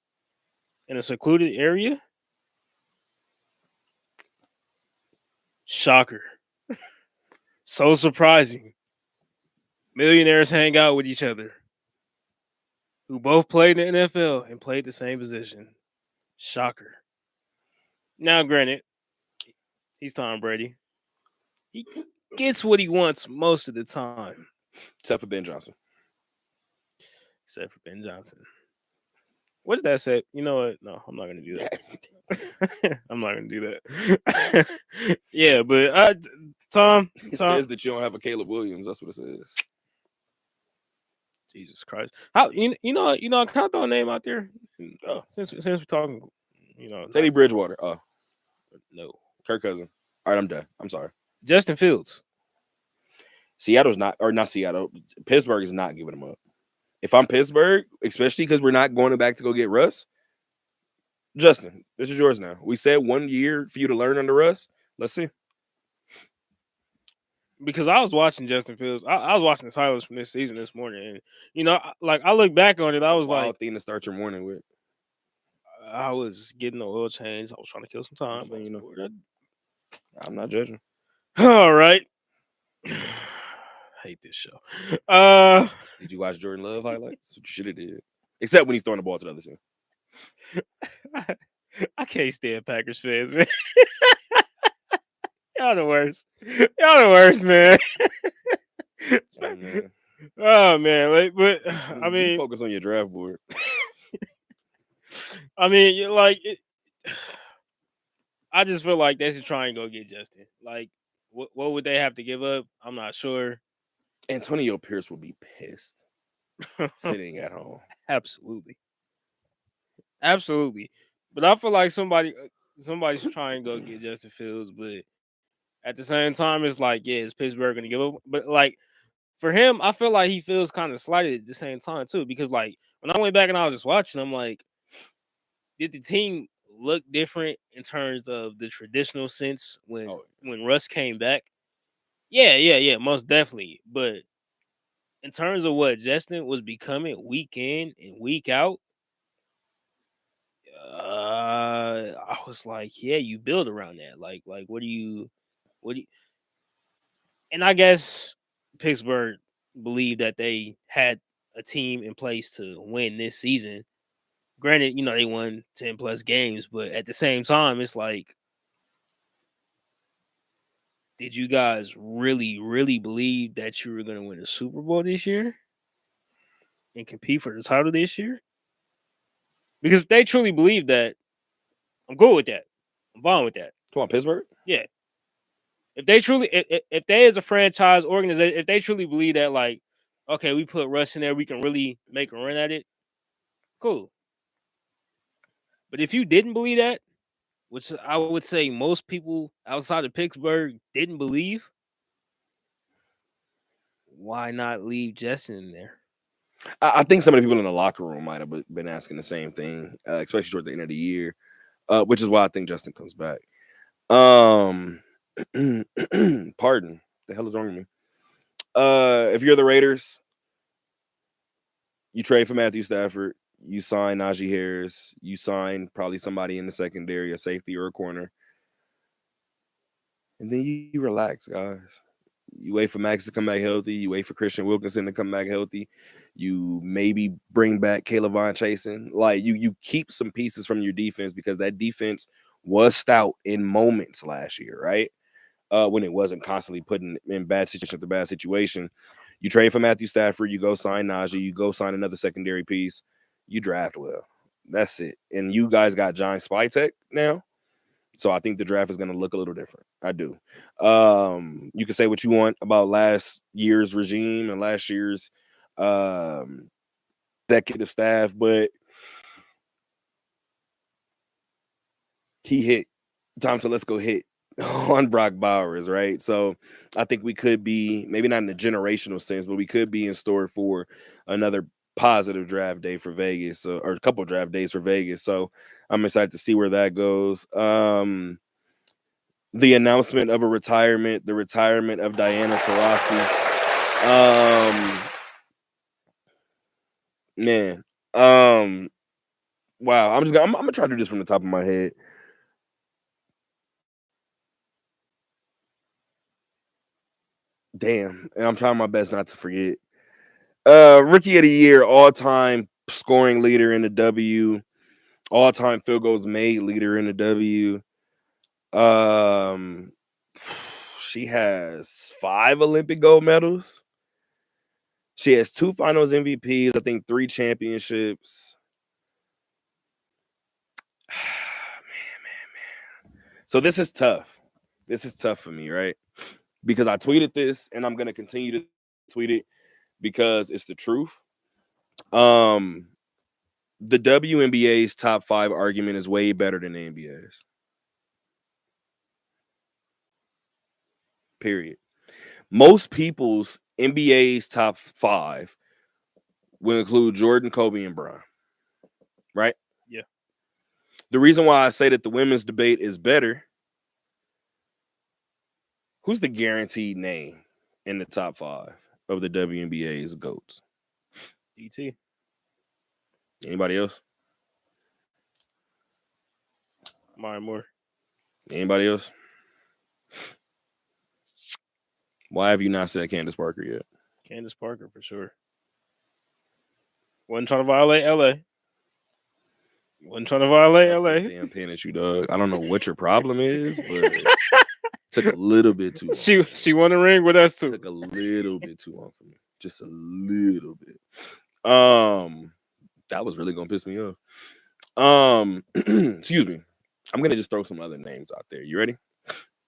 in a secluded area. Shocker. So surprising. Millionaires hang out with each other who both played in the NFL and played the same position. Shocker. Now, granted, he's Tom Brady. He gets what he wants most of the time. Except for Ben Johnson. What does that say? You know what? No, I'm not going to do that. I'm not going to do that. Yeah, but Tom. It says that you don't have a Caleb Williams. That's what it says. Jesus Christ! How you know? Can I throw a name out there? Oh. Since we're talking, Teddy Bridgewater. Oh, no, Kirk Cousins. All right, I'm done. I'm sorry. Justin Fields. Seattle's not Seattle. Pittsburgh is not giving him up. If I'm Pittsburgh, especially because we're not going back to go get Russ, Justin, this is yours now. We said 1 year for you to learn under Russ. Let's see. because I was watching Justin Fields. I was watching the highlights from this season this morning, and I look back on it. I was Wild like, thing to start your morning with. I was getting the oil change. I was trying to kill some time. So, you know. Bored. I'm not judging. All right. Hate this show. Did you watch Jordan Love highlights? You should have did. Except when he's throwing the ball to the other team. I can't stand Packers fans, man. Y'all the worst. Y'all the worst, man. Oh, man. Oh man, but I You mean, focus on your draft board. I just feel like they should try and go get Justin. Like, what would they have to give up? I'm not sure. Antonio Pierce will be pissed sitting at home. Absolutely. But I feel like somebody's trying to go get Justin Fields, but at the same time, it's like, yeah, is Pittsburgh going to give up? But like for him, I feel like he feels kind of slighted at the same time too, because like when I went back and I was just watching, I'm like, did the team look different in terms of the traditional sense when Russ came back? Yeah, most definitely. But in terms of what Justin was becoming week in and week out, I was like, yeah, you build around that. Like, what do you? And I guess Pittsburgh believed that they had a team in place to win this season. Granted, they won 10 plus games, but at the same time, it's like, did you guys really, really believe that you were going to win a Super Bowl this year and compete for the title this year? Because if they truly believe that, I'm good with that. I'm fine with that. Come on, Pittsburgh? Yeah. If they truly, if they as a franchise organization, if they truly believe that, like, okay, we put Russ in there, we can really make a run at it, cool. But if you didn't believe that, which I would say most people outside of Pittsburgh didn't believe, why not leave Justin in there? I think some of the people in the locker room might have been asking the same thing, especially toward the end of the year, which is why I think Justin comes back. Pardon, the hell is wrong with me? If you're the Raiders, you trade for Matthew Stafford, you sign Najee Harris, you sign probably somebody in the secondary, a safety or a corner, and then you relax, guys. You wait for Max to come back healthy. You wait for Christian Wilkinson to come back healthy. You maybe bring back Caleb Von Chasen. Like you keep some pieces from your defense because that defense was stout in moments last year, right? When it wasn't constantly putting in bad situation after bad situation. You trade for Matthew Stafford. You go sign Najee. You go sign another secondary piece. You draft well. That's it. And you guys got John Spytek now. So I think the draft is going to look a little different. I do. You can say what you want about last year's regime and last year's executive staff, but he hit. Tom Telesco hit on Brock Bowers, right? So I think we could be, maybe not in a generational sense, but we could be in store for another positive draft day for Vegas, or a couple draft days for Vegas. So I'm excited to see where that goes. The announcement of the retirement of Diana Taurasi. Man. Wow. I'm gonna try to do this from the top of my head. Damn. And I'm trying my best not to forget. Rookie of the year, all-time scoring leader in the W, all-time field goals made leader in the W. She has 5 Olympic gold medals. She has 2 finals MVPs, I think 3 championships. Man. So this is tough. This is tough for me, right? Because I tweeted this and I'm going to continue to tweet it because it's the truth. The WNBA's top 5 argument is way better than the NBA's. Period. Most people's NBA's top 5 will include Jordan, Kobe, and Bron. Right? Yeah. The reason why I say that the women's debate is better, who's the guaranteed name in the top 5 of the WNBA's GOATs? DT. Anybody else? Maya Moore. Anybody else? Why have you not said Candace Parker yet? Candace Parker for sure. Wasn't trying to violate LA. Wasn't trying to violate LA. Damn pen at you, dog. I don't know what your problem is, but took a little bit too long. She won the ring with us too. Took a little bit too long for me. Just a little bit. That was really gonna piss me off. Excuse me. I'm gonna just throw some other names out there. You ready?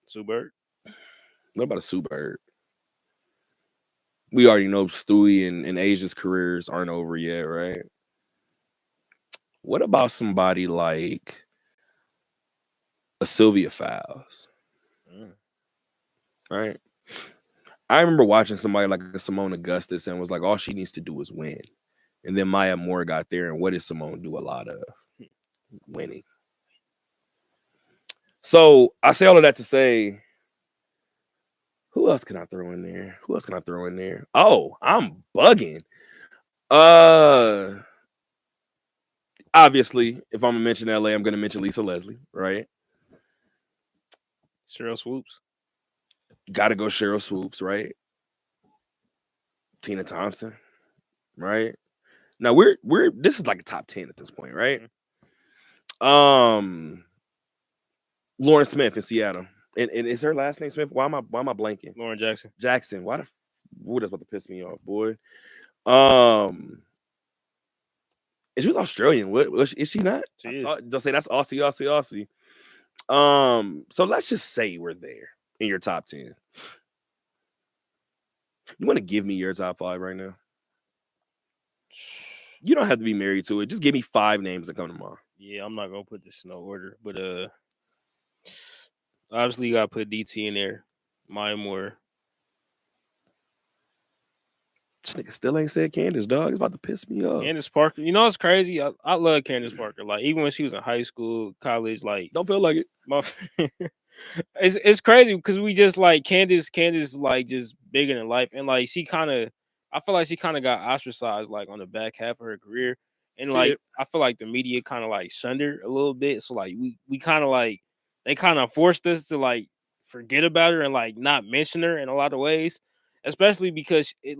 Sue Bird. What about a Sue Bird? We already know Stewie and Asia's careers aren't over yet, right? What about somebody like a Sylvia Fowles? Right? I remember watching somebody like a Simone Augustus and was like, all she needs to do is win. And then Maya Moore got there, and what did Simone do a lot of? Winning. So I say all of that to say, who else can I throw in there? Oh, I'm bugging. Obviously, if I'm gonna mention LA, I'm gonna mention Lisa Leslie, right? Cheryl Swoops. Gotta go Cheryl Swoops, right? Tina Thompson, right? Now we're this is like a top 10 at this point, right? Lauren Smith in Seattle. And is her last name Smith? Why am I blanking? Lauren Jackson. Why that's about to piss me off, boy. She was Australian. What is she not? She is. Don't say that's Aussie. So let's just say we're there in your top 10. You want to give me your top 5 right now? You don't have to be married to it. Just give me 5 names that come to mind. Yeah, I'm not gonna put this in no order, but obviously you gotta put DT in there. Maya Moore. This nigga still ain't said Candace, dog. It's about to piss me off. Candace Parker. You know what's crazy? I love Candace Parker. Like even when she was in high school, college, like Don't feel like it. it's crazy because we just like Candace like just bigger than life, and like I feel like she kind of got ostracized like on the back half of her career, and like I feel like the media kind of like shunned her a little bit, so like we kind of like they kind of forced us to like forget about her and like not mention her in a lot of ways, especially because it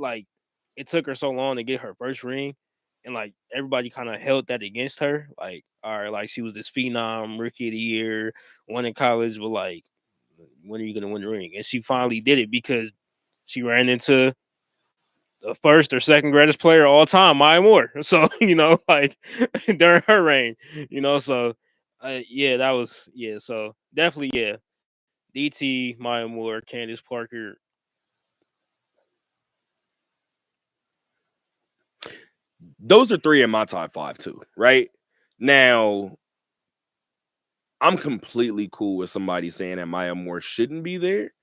took her so long to get her first ring, and like everybody kind of held that against her. Like, all right, like she was this phenom, rookie of the year, won in college, but like, when are you gonna win the ring? And she finally did it because she ran into the first or second greatest player of all time, Maya Moore. So like during her reign, So yeah, that was So definitely DT, Maya Moore, Candace Parker. Those are 3 in my top 5 too, right? Now, I'm completely cool with somebody saying that Maya Moore shouldn't be there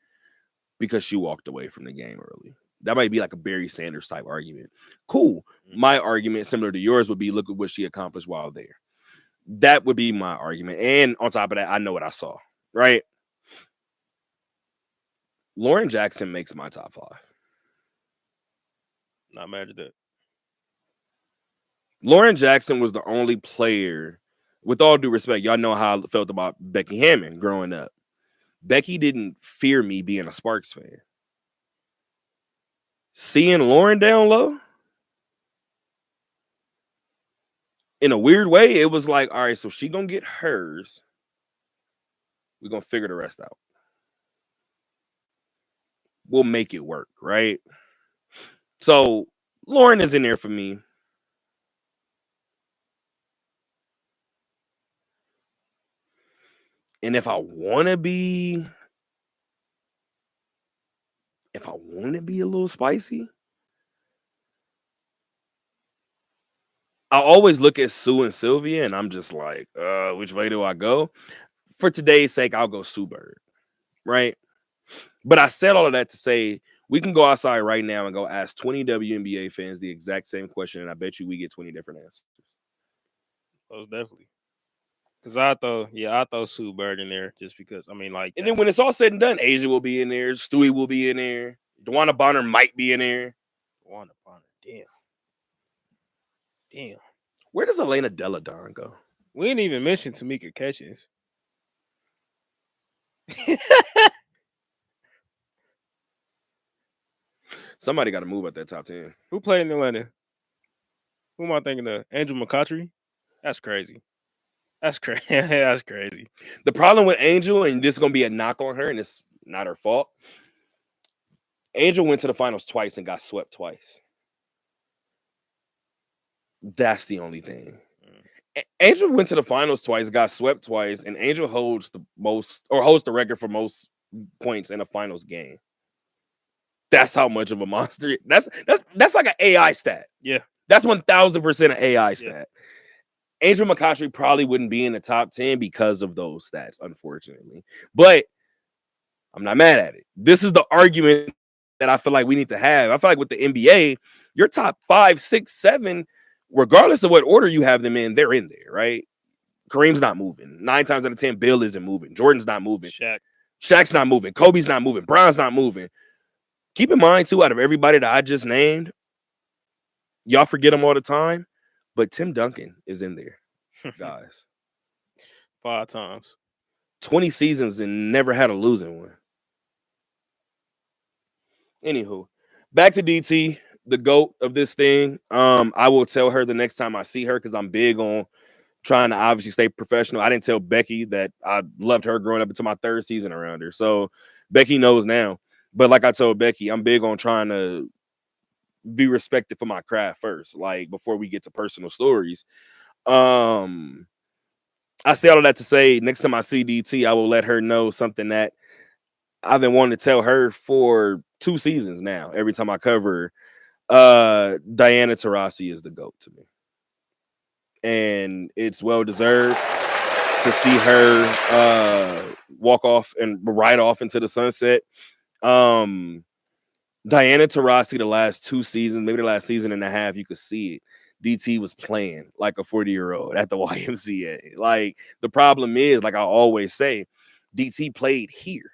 because she walked away from the game early. That might be like a Barry Sanders type argument. Cool. My argument, similar to yours, would be look at what she accomplished while there. That would be my argument. And on top of that, I know what I saw, right? Lauren Jackson makes my top 5. Not mad at that. Lauren Jackson was the only player, with all due respect, y'all know how I felt about Becky Hammon growing up. Becky didn't fear me being a Sparks fan. Seeing Lauren down low, in a weird way, it was like, all right, so she gonna get hers. We're gonna figure the rest out. We'll make it work, right? So Lauren is in there for me. And if I want to be a little spicy, I always look at Sue and Sylvia and I'm just like, which way do I go? For today's sake, I'll go Sue Bird, right? But I said all of that to say we can go outside right now and go ask 20 WNBA fans the exact same question, and I bet you we get 20 different answers. Most definitely. Because I throw Sue Bird in there just because, I mean, like. And then when it's all said and done, Asia will be in there, Stewie will be in there, DeWanna Bonner might be in there. DeWanna Bonner. Damn. Where does Elena Deladon go? We didn't even mention Tamika Catchings. Somebody got to move at that top 10. Who played in Atlanta? Who am I thinking of? Angel McCoughtry? That's crazy. That's crazy. That's crazy. The problem with Angel, and this is going to be a knock on her, and it's not her fault. Angel went to the finals twice and got swept twice. That's the only thing. Angel went to the finals twice, got swept twice, and Angel holds the record for most points in a finals game. That's how much of a monster. That's like an AI stat. Yeah. That's 1,000% an AI stat. Angel McCoughtry probably wouldn't be in the top 10 because of those stats, unfortunately. But I'm not mad at it. This is the argument that I feel like we need to have. I feel like with the NBA, your top 5, 6, 7, regardless of what order you have them in, they're in there, right? Kareem's not moving. 9 times out of 10, Bill isn't moving. Jordan's not moving. Shaq's not moving. Kobe's not moving. Bron's not moving. Keep in mind, too, out of everybody that I just named, y'all forget them all the time, but Tim Duncan is in there, guys. 5 times. 20 seasons and never had a losing one. Anywho, back to DT, the GOAT of this thing. I will tell her the next time I see her because I'm big on trying to obviously stay professional. I didn't tell Becky that I loved her growing up until my 3rd season around her. So Becky knows now. But like I told Becky, I'm big on trying to be respected for my craft first, like before we get to personal stories. I say all of that to say next time I see DT, I will let her know something that I've been wanting to tell her for 2 seasons now. Every time I cover her, Diana Taurasi is the GOAT to me. And it's well deserved to see her walk off and ride off into the sunset. Diana Taurasi, the last 2 seasons, maybe the last season and a half, you could see it. DT was playing like a 40-year-old at the YMCA. Like, the problem is, like I always say, DT played here.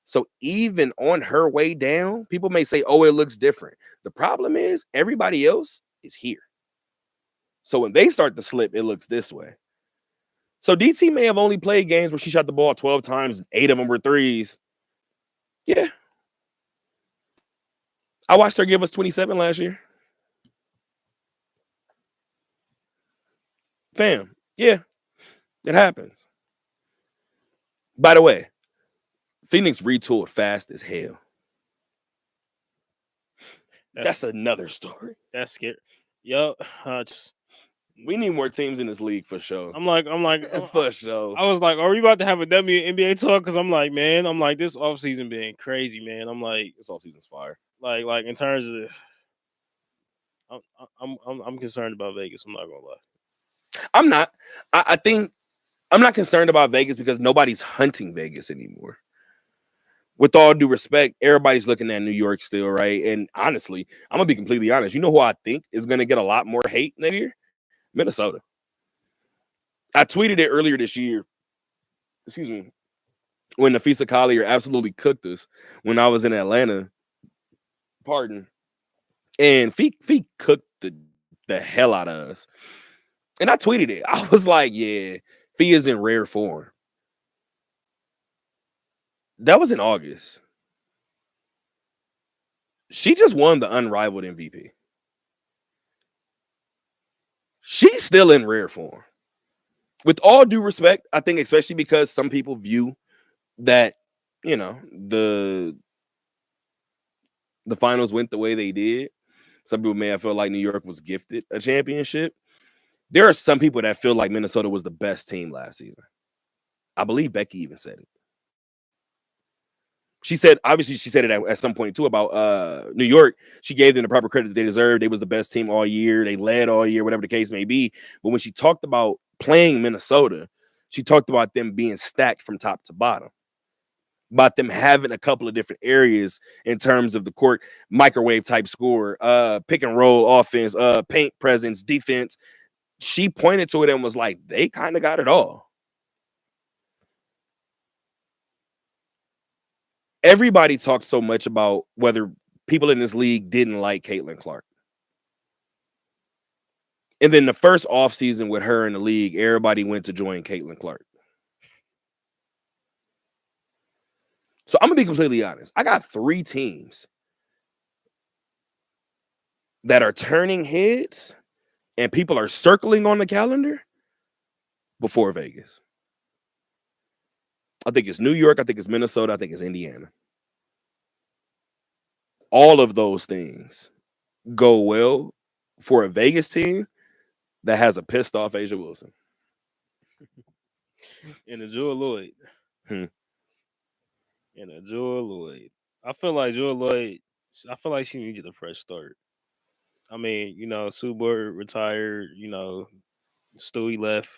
So even on her way down, people may say, oh, it looks different. The problem is everybody else is here. So when they start to slip, it looks this way. So DT may have only played games where she shot the ball 12 times, 8 of them were threes. Yeah. I watched her give us 27 last year. Fam, yeah, it happens. By the way, Phoenix retooled fast as hell. That's another story. That's scary. Yo, we need more teams in this league for sure. I'm like, for sure. I was like, are we about to have a WNBA talk? Because I'm like, this offseason been crazy, man. I'm like, this offseason's fire. Like in terms of, I'm concerned about Vegas. I'm not gonna lie. I'm not. I think I'm not concerned about Vegas because nobody's hunting Vegas anymore. With all due respect, everybody's looking at New York still, right? And honestly, I'm gonna be completely honest. You know who I think is gonna get a lot more hate next year? Minnesota. I tweeted it earlier this year. Excuse me. When Nafisa Collier absolutely cooked us when I was in Atlanta. Pardon. And Fee cooked the hell out of us. And I tweeted it. I was like, yeah, Fee is in rare form. That was in August. She just won the unrivaled MVP. She's still in rare form. With all due respect, I think especially because some people view that, you know, the finals went the way they did. Some people may have felt like New York was gifted a championship. There are some people that feel like Minnesota was the best team last season. I believe Becky even said it. She said, obviously, she said it at some point, too, about New York. She gave them the proper credit they deserved. They was the best team all year. They led all year, whatever the case may be. But when she talked about playing Minnesota, she talked about them being stacked from top to bottom, about them having a couple of different areas in terms of the court, microwave type score, pick and roll offense, paint presence, defense. She pointed to it and was like, they kind of got it all. everybody talked so much about whether people in this league didn't like Caitlin Clark. And then the first offseason with her in the league, everybody went to join Caitlin Clark. So I'm going to be completely honest. I got 3 teams that are turning heads and people are circling on the calendar before Vegas. I think it's New York. I think it's Minnesota. I think it's Indiana. All of those things go well for a Vegas team that has a pissed off A'ja Wilson. And a Jewel Lloyd. Hmm. And a Jewel Lloyd. I feel like Jewel Lloyd, I feel like she needed a fresh start. I mean, you know, Sue Bird retired, you know, Stewie left.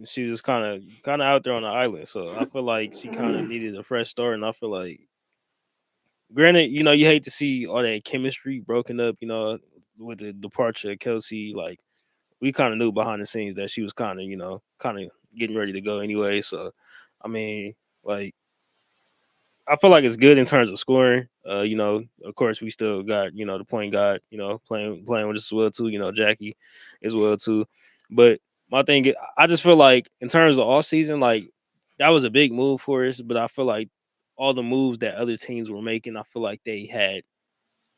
She was kind of out there on the island. So I feel like she kind of needed a fresh start. And I feel like, granted, you know, you hate to see all that chemistry broken up, you know, with the departure of Kelsey. Like, we kind of knew behind the scenes that she was kind of, you know, getting ready to go anyway. So, I mean, like, I feel like it's good in terms of scoring. You know, of course, we still got, you know, the point guard, you know, playing with us as well too. You know, Jackie as well too. But my thing is, I just feel like in terms of all season, like that was a big move for us. But I feel like all the moves that other teams were making, I feel like they had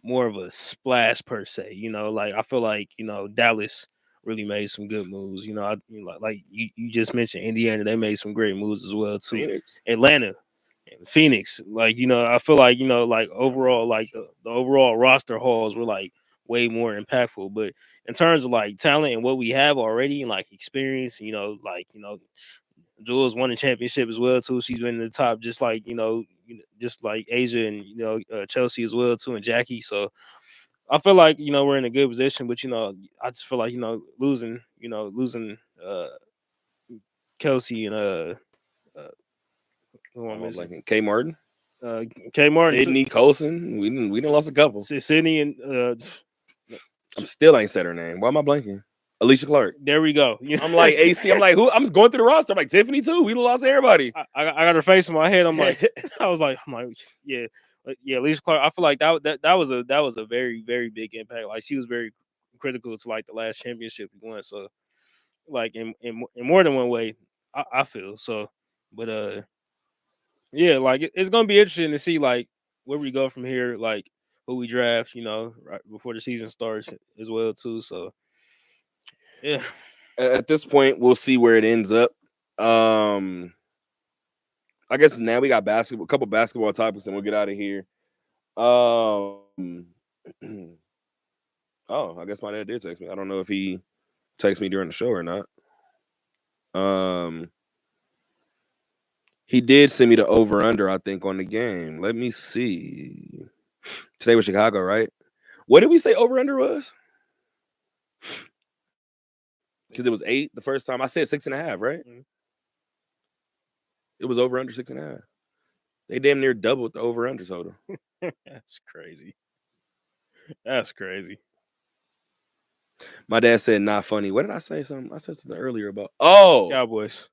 more of a splash per se. You know, like I feel like, you know, Dallas really made some good moves. You know, like you just mentioned Indiana, they made some great moves as well too. Phoenix. Atlanta. Phoenix, like, you know, I feel like, you know, like overall, like the overall roster hauls were like way more impactful. But in terms of like talent and what we have already and like experience, you know, like, you know, Jules won a championship as well too. She's been in the top, just like, you know, just like A'ja and, you know, Chelsea as well too, and Jackie. So I feel like, you know, we're in a good position. But, you know, I just feel like, you know, losing Kelsey and who am I missing? Like K Martin, K Martin, Sydney Colson. We didn't lost a couple. Sydney, and I still ain't said her name. Why am I blanking? Alicia Clark. there we go. I'm like AC. I'm like, who? I'm just going through the roster. I'm like Tiffany too. We lost everybody. I got her face in my head. I'm like, yeah, Alicia Clark. I feel like that was a very, very big impact. Like, she was very critical to like the last championship we won. So like in more than one way, I feel so. But yeah, like it's gonna be interesting to see like where we go from here. Like who we draft, you know, right before the season starts as well too. So yeah. At this point, we'll see where it ends up. I guess now we got a couple basketball topics, and we'll get out of here. Oh, I guess my dad did text me. I don't know if he texted me during the show or not. He did send me the over under, I think, on the game. Let me see. Today was Chicago, right? What did we say over under was? Because it was 8 the first time. I said 6.5, right? Mm-hmm. It was over under 6.5. They damn near doubled the over under total. That's crazy. That's crazy. My dad said not funny. What did I say? I said something earlier about Cowboys.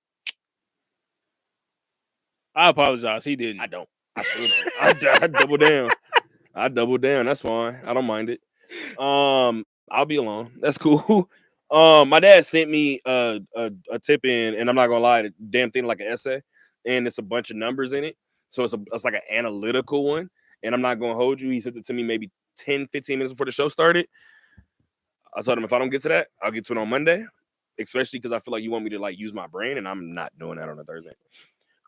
I apologize. He didn't. I don't. I still don't. I double down. I double down. That's fine. I don't mind it. I'll be alone. That's cool. My dad sent me a tip in, and I'm not gonna lie, the damn thing like an essay, and it's a bunch of numbers in it. So it's like an analytical one, and I'm not gonna hold you. He sent it to me maybe 10, 15 minutes before the show started. I told him if I don't get to that, I'll get to it on Monday, especially because I feel like you want me to like use my brain, and I'm not doing that on a Thursday.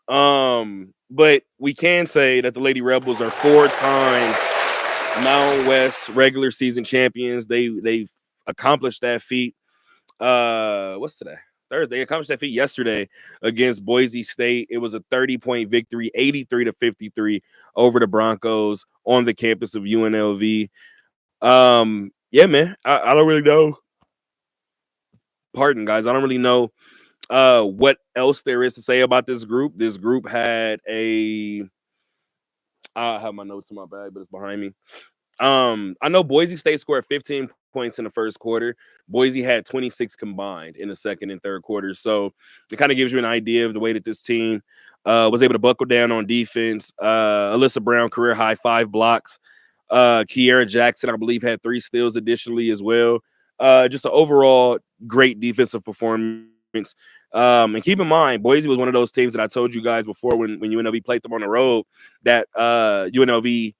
But we can say that the Lady Rebels are 4-time Mountain West regular season champions. They've accomplished that feat. What's today? Thursday. They accomplished that feat yesterday against Boise State. It was a 30-point victory, 83-53 over the Broncos on the campus of UNLV. Yeah, man. I don't really know. Pardon, guys. I don't really know what else there is to say about this group. This group had I have my notes in my bag, but it's behind me. I know Boise State scored 15 points in the first quarter. Boise had 26 combined in the second and third quarters. So it kind of gives you an idea of the way that this team was able to buckle down on defense. Alyssa Brown, career high 5 blocks. Kiera Jackson, I believe, had 3 steals additionally as well. Just an overall great defensive performance. And keep in mind, Boise was one of those teams that I told you guys before when UNLV played them on the road that UNLV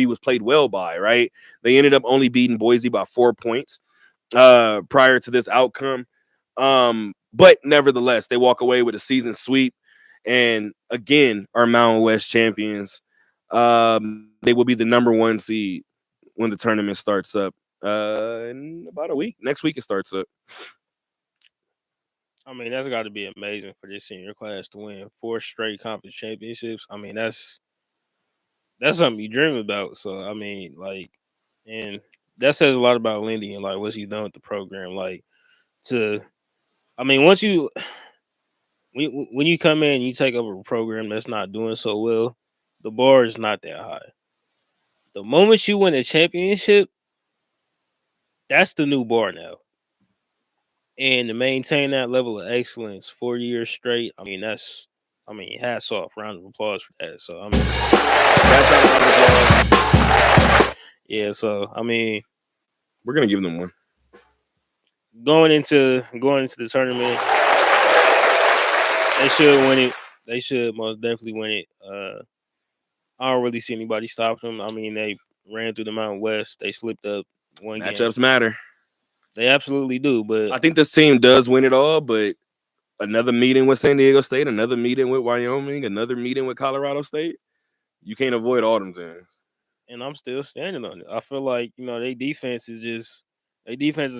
was played well by, right? They ended up only beating Boise by 4 points prior to this outcome. But nevertheless, they walk away with a season sweep. And again, are Mountain West champions. They will be the number 1 seed when the tournament starts up in about a week. Next week it starts up. I mean, that's got to be amazing for this senior class to win 4 straight conference championships. I mean, that's something you dream about. So I mean, like, and that says a lot about Lindy and like what she's done with the program. Like, once you when you come in and you take over a program that's not doing so well, the bar is not that high. The moment you win a championship, that's the new bar now. And to maintain that level of excellence 4 years straight, I mean, hats off, round of applause for that. So I mean, that's yeah. So I mean, we're gonna give them one. Going into the tournament, they should win it. They should most definitely win it. I don't really see anybody stop them. I mean, they ran through the Mountain West. They slipped up one game. Matchups matter. They absolutely do. But I think this team does win it all. But another meeting with San Diego State, another meeting with Wyoming, another meeting with Colorado State. You can't avoid all them teams. And I'm still standing on it. I feel like, their defense is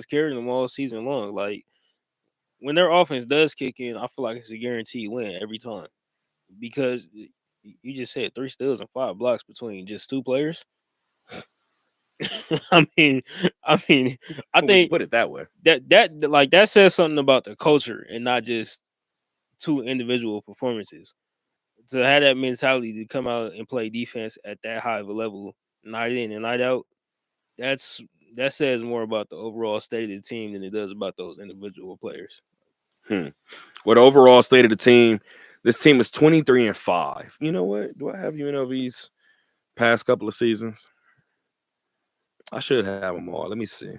carrying them all season long. Like, when their offense does kick in, I feel like it's a guaranteed win every time. Because you just had 3 steals and 5 blocks between just 2 players. I think put it that way. That says something about the culture and not just 2 individual performances. To have that mentality to come out and play defense at that high of a level, night in and night out, that says more about the overall state of the team than it does about those individual players. What overall state of the team? This team is 23-5. You know what? Do I have UNLV's past couple of seasons? I should have them all. Let me see.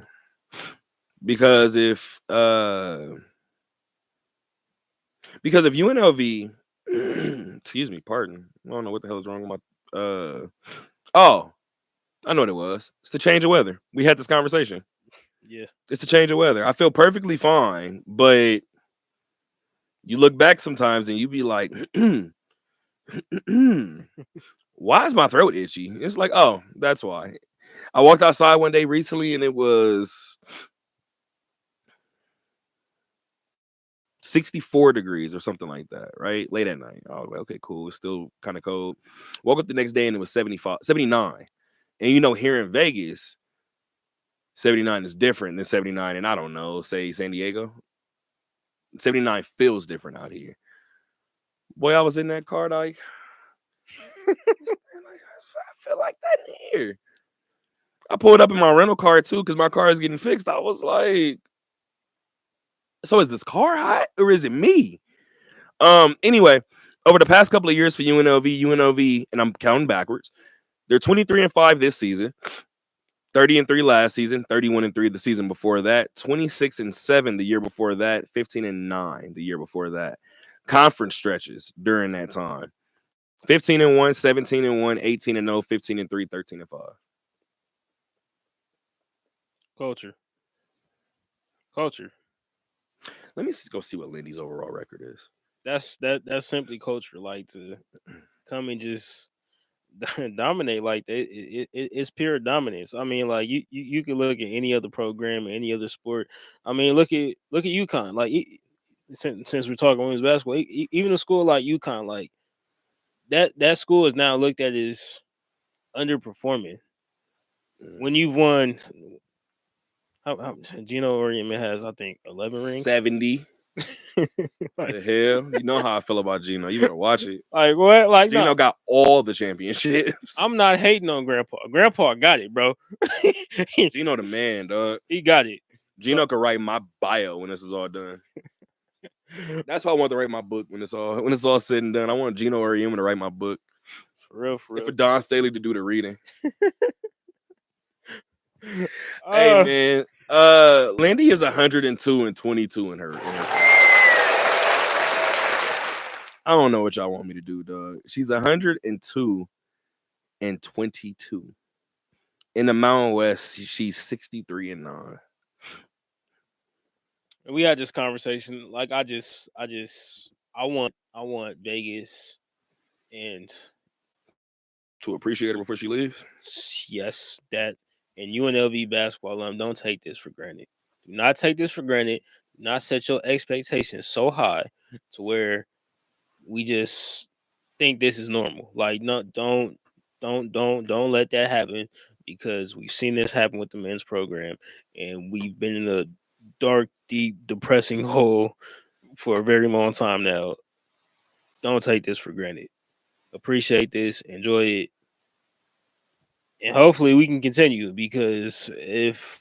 Because if UNLV, excuse me, pardon. I don't know what the hell is wrong with my oh, I know what it was. It's the change of weather. We had this conversation. Yeah. It's the change of weather. I feel perfectly fine, but you look back sometimes and you be like, why is my throat itchy? It's like, oh, that's why. I walked outside one day recently and it was 64 degrees or something like that, right? Late at night. I was like, okay, cool. It's still kind of cold. Woke up the next day and it was 79. And here in Vegas, 79 is different than 79. And I don't know, say San Diego. 79 feels different out here. Boy, I was in that car like, I feel like that in here. I pulled up in my rental car too because my car is getting fixed. I was like, so is this car hot or is it me? Anyway, over the past couple of years for UNLV, and I'm counting backwards, they're 23-5 this season, 30-3 last season, 31-3 the season before that, 26-7 the year before that, 15-9 the year before that. Conference stretches during that time: 15-1, 17-1, 18-0, 15-3, 13-5. Culture. Let me go see what Lindy's overall record is. That's simply culture. Like, to come and just dominate like that. It's pure dominance. I mean, like, you can look at any other program, any other sport. I mean, look at UConn. Like, since we're talking women's basketball, even a school like UConn, like that school is now looked at as underperforming. When you've won, how Gino Orientman has, I think, 11 rings. 70. The hell, you know how I feel about Gino. You better watch it. Like what? Like Gino no, got all the championships. I'm not hating on Grandpa. Grandpa got it, bro. Gino the man, dog. He got it. Gino could write my bio when this is all done. That's why I want to write my book when it's all said and done. I want Gino Auriemma to write my book. For real. And for Don Staley to do the reading. Hey man, Lindy is 102 and 22 in her. I don't know what y'all want me to do, dog. She's 102 and 22. In the Mountain West, she's 63 and 9. We had this conversation. Like I want Vegas and To appreciate her before she leaves. yes, that and UNLV basketball don't take this for granted. Do not take this for granted. Do not set your expectations so high to where we just think this is normal. Like no, don't let that happen, because we've seen this happen with the men's program, and we've been in a dark, deep, depressing hole for a very long time now. Don't take this for granted. Appreciate this, enjoy it, and hopefully we can continue, because if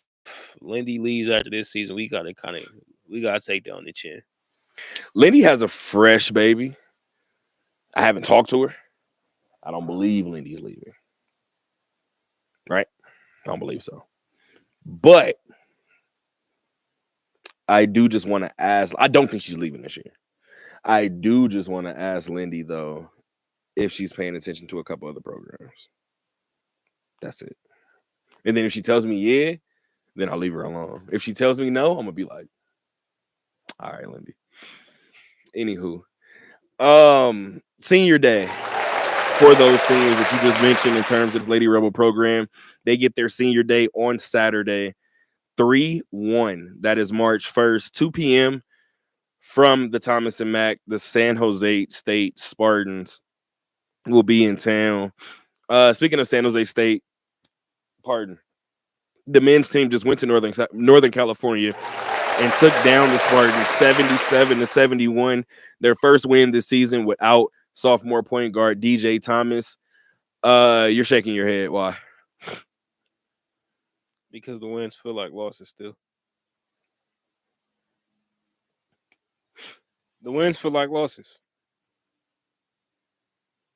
Lindy leaves after this season, we gotta take that on the chin. Lindy has a fresh baby. I haven't talked to her. I don't believe Lindy's leaving. Right? I don't believe so. But I do just want to ask. I don't think she's leaving this year. I do just want to ask Lindy, though, if she's paying attention to a couple other programs. That's it. And then if she tells me yeah, then I'll leave her alone. If she tells me no, I'm going to be like, all right, Lindy. Anywho, senior day for those seniors that you just mentioned in terms of the Lady Rebel program. They get their senior day on Saturday, 3/1. That is March 1st, 2 p.m. from the Thomas and Mack. The San Jose State Spartans will be in town. Speaking of San Jose State, the men's team just went to Northern California and took down the Spartans 77-71. Their first win this season without sophomore point guard DJ Thomas. You're shaking your head. Why? Because the wins feel like losses still. The wins feel like losses.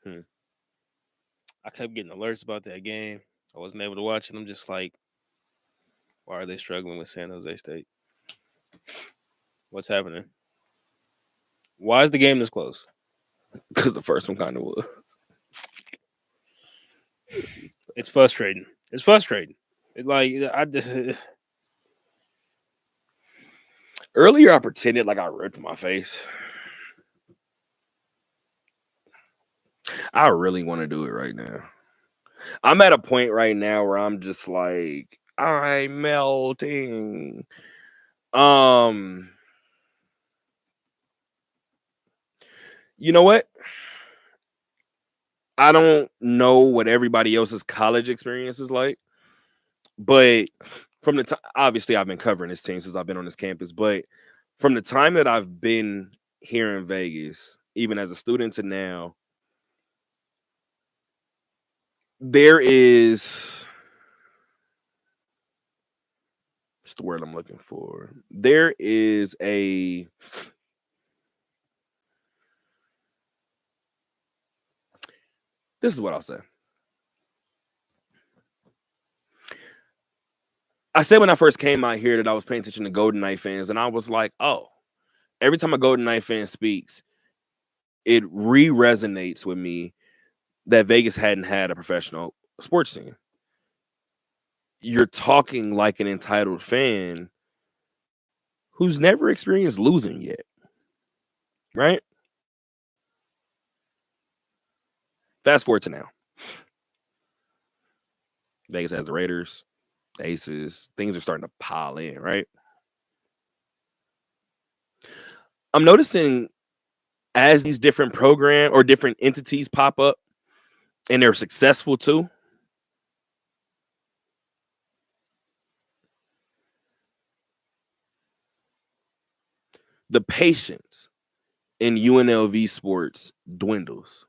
I kept getting alerts about that game. I wasn't able to watch it. I'm just like, why are they struggling with San Jose State? What's happening? Why is the game this close? Because the first one kind of was. It's frustrating. It's frustrating. Earlier, I pretended like I ripped my face. I really want to do it right now. I'm at a point right now where I'm just like, I'm melting. You know what? I don't know what everybody else's college experience is like, but from the time, obviously I've been covering this team since I've been on this campus, but from the time that I've been here in Vegas, even as a student to now, there is, what's the word I'm looking for? There is a, this is what I'll say. I said when I first came out here that I was paying attention to Golden Knight fans, and I was like, oh, every time a Golden Knight fan speaks, it re-resonates with me that Vegas hadn't had a professional sports team. You're talking like an entitled fan who's never experienced losing yet, right? Fast forward to now. Vegas has the Raiders, the Aces. Things are starting to pile in, right? I'm noticing as these different program or different entities pop up and they're successful too, the patience in UNLV sports dwindles.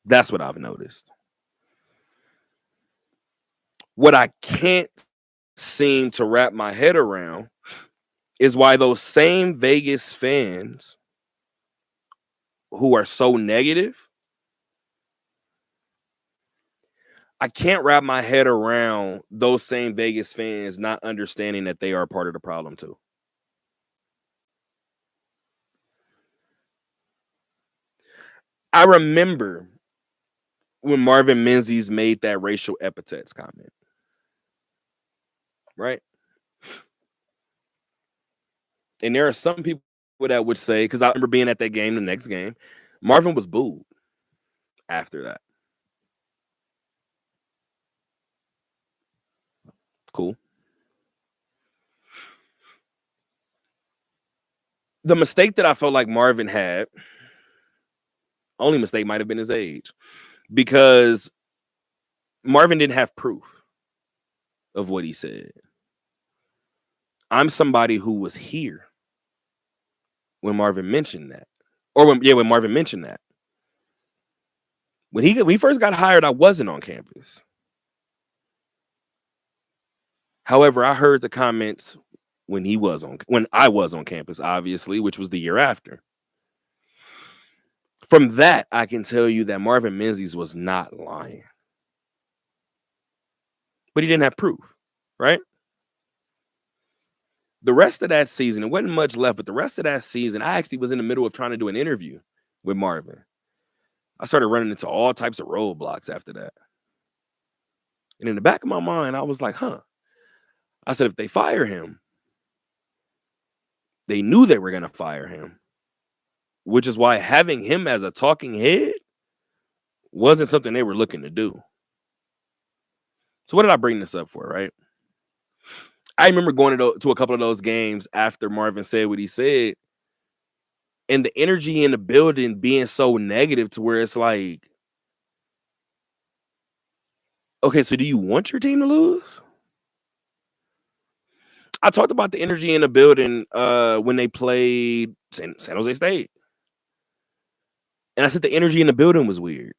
That's what I've noticed. What I can't seem to wrap my head around is why those same Vegas fans who are so negative, I can't wrap my head around those same Vegas fans not understanding that they are part of the problem too. I remember when Marvin Menzies made that racial epithets comment, right? And there are some people that would say, because I remember being at that game, the next game, Marvin was booed after that. Cool. The mistake that I felt like Marvin had, only mistake might have been his age, because Marvin didn't have proof of what he said. I'm somebody who was here when Marvin mentioned that. Or when Marvin mentioned that. When he first got hired, I wasn't on campus. However, I heard the comments when I was on campus, obviously, which was the year after. From that, I can tell you that Marvin Menzies was not lying. But he didn't have proof, right? The rest of that season, it wasn't much left, but the rest of that season, I actually was in the middle of trying to do an interview with Marvin. I started running into all types of roadblocks after that. And in the back of my mind, I was like, I said, if they fire him, they knew they were going to fire him, which is why having him as a talking head wasn't something they were looking to do. So what did I bring this up for, right? I remember going to a couple of those games after Marvin said what he said, and the energy in the building being so negative to where it's like, okay, so do you want your team to lose? I talked about the energy in the building when they played San Jose State. And I said the energy in the building was weird.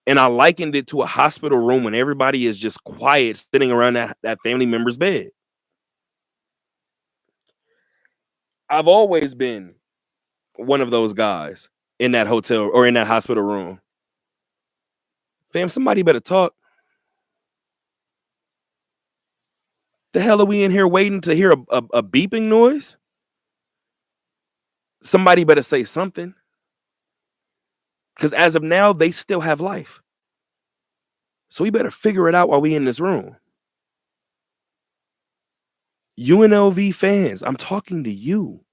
And I likened it to a hospital room when everybody is just quiet sitting around that family member's bed. I've always been one of those guys in that hotel or in that hospital room. Fam, somebody better talk. The hell are we in here waiting to hear a beeping noise? Somebody better say something. Because as of now, they still have life. So we better figure it out while we in this room. UNLV fans, I'm talking to you.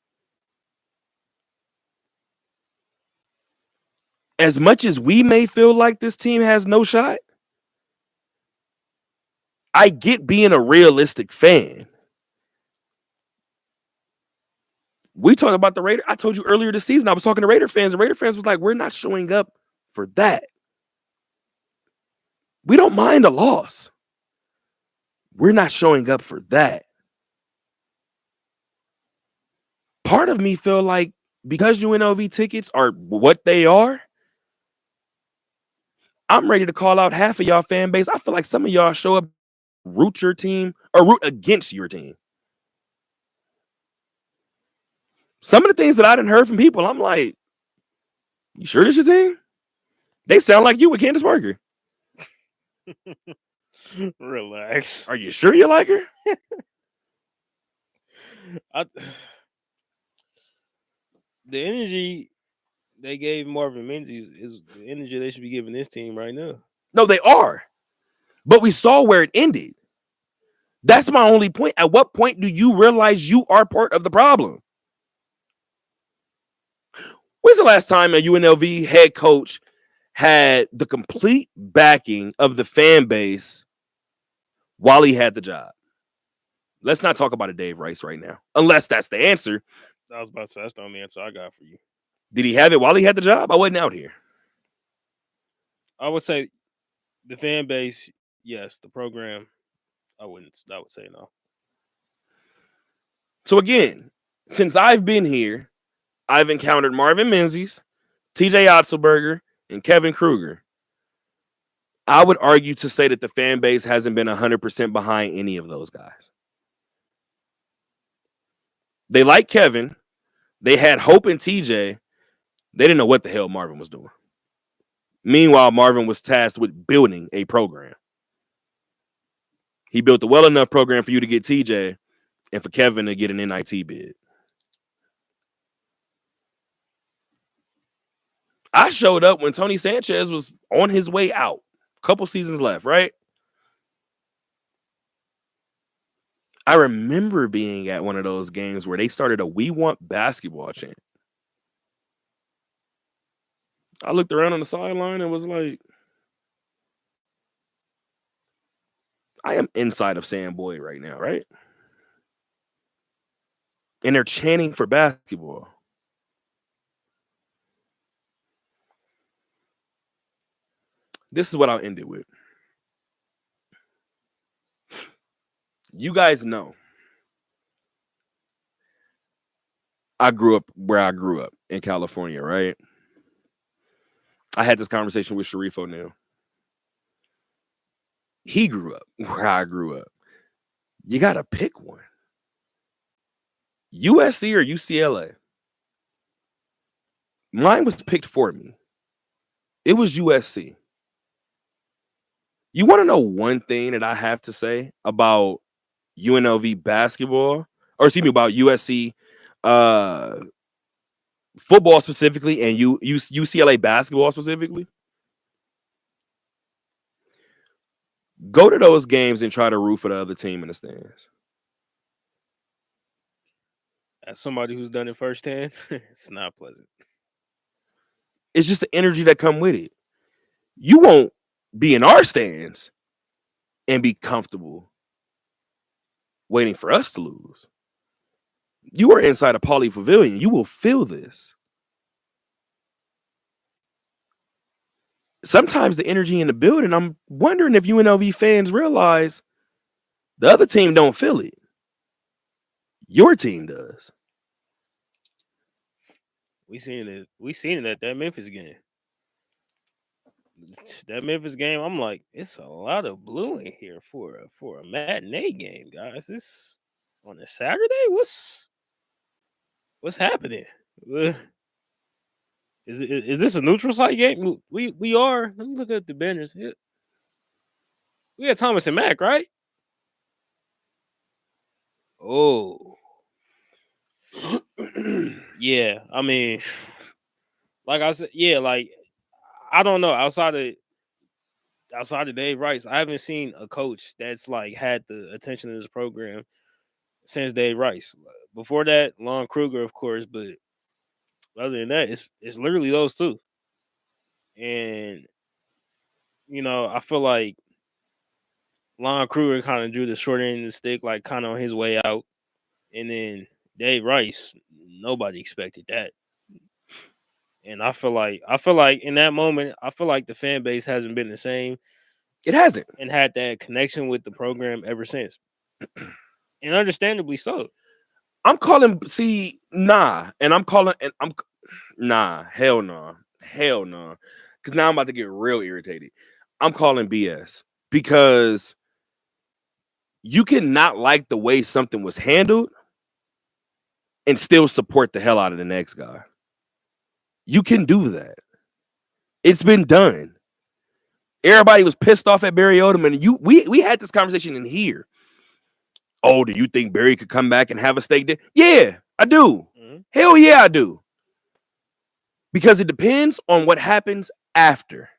As much as we may feel like this team has no shot, I get being a realistic fan. We talked about the Raiders. I told you earlier this season, I was talking to Raider fans, and Raider fans was like, we're not showing up for that. We don't mind a loss. We're not showing up for that. Part of me feel like because UNLV tickets are what they are, I'm ready to call out half of y'all fan base. I feel like some of y'all show up, root your team, or root against your team. Some of the things that I didn't heard from people, I'm like, you sure this your team? They sound like you with Candace Parker. Relax. Are you sure you like her? The energy they gave Marvin Menzies is the energy they should be giving this team right now. No, they are. But we saw where it ended. That's my only point. At what point do you realize you are part of the problem? When's the last time a UNLV head coach had the complete backing of the fan base while he had the job? Let's not talk about a Dave Rice right now, unless that's the answer. I was about to say, that's the only answer I got for you. Did he have it while he had the job? I wasn't out here. I would say the fan base, yes. The program, I would say no. So again, Since I've been here, I've encountered Marvin Menzies, TJ Otzelberger, and Kevin Kruger. I would argue to say that the fan base hasn't been 100% behind any of those guys. They like Kevin. They had hope in TJ. They didn't know what the hell Marvin was doing. Meanwhile, Marvin was tasked with building a program. He built a well enough program for you to get TJ and for Kevin to get an NIT bid. I showed up when Tony Sanchez was on his way out. Couple seasons left, right? I remember being at one of those games where they started a "We Want Basketball" chant. I looked around on the sideline and was like, I am inside of Sam Boyd right now, right? And they're chanting for basketball. This is what I'll end it with. You guys know I grew up where I grew up in California, right? I had this conversation with Sharif O'Neal. He grew up where I grew up. You got to pick one. USC or UCLA? Mine was picked for me. It was USC. You want to know one thing that I have to say about UNLV basketball, or excuse me, about USC football specifically and UCLA basketball specifically? Go to those games and try to root for the other team in the stands. As somebody who's done it firsthand, it's not pleasant. It's just the energy that come with it. You won't be in our stands and be comfortable waiting for us to lose. You are inside a Pauley Pavilion. You will feel this. Sometimes the energy in the building, I'm wondering if UNLV fans realize the other team don't feel it. Your team does. We seen it at that Memphis game. That Memphis game, I'm like, it's a lot of blue in here for a matinee game, guys. This on a Saturday. What's happening? Is this a neutral site game? We are. Let me look at the banners. We had Thomas and Mack, right? Oh, yeah. I mean, like I said, yeah. Like I don't know. Outside of Dave Rice, I haven't seen a coach that's like had the attention of this program since Dave Rice. Before that, Lon Kruger, of course, but other than that, it's literally those two. And I feel like Lon Kruger kind of drew the short end of the stick, like kind of on his way out. And then Dave Rice, nobody expected that. And I feel like in that moment, I feel like the fan base hasn't been the same. It hasn't. And had that connection with the program ever since. And understandably so. I'm calling, nah. And I'm calling, and I'm, nah, hell no. Hell no. Because now I'm about to get real irritated. I'm calling BS. Because you cannot like the way something was handled and still support the hell out of the next guy. You can do that. It's been done. Everybody was pissed off at Barry Odom, and we had this conversation in here. Oh, do you think Barry could come back and have a stake there? Yeah, I do. Mm-hmm. Hell yeah, I do. Because it depends on what happens after.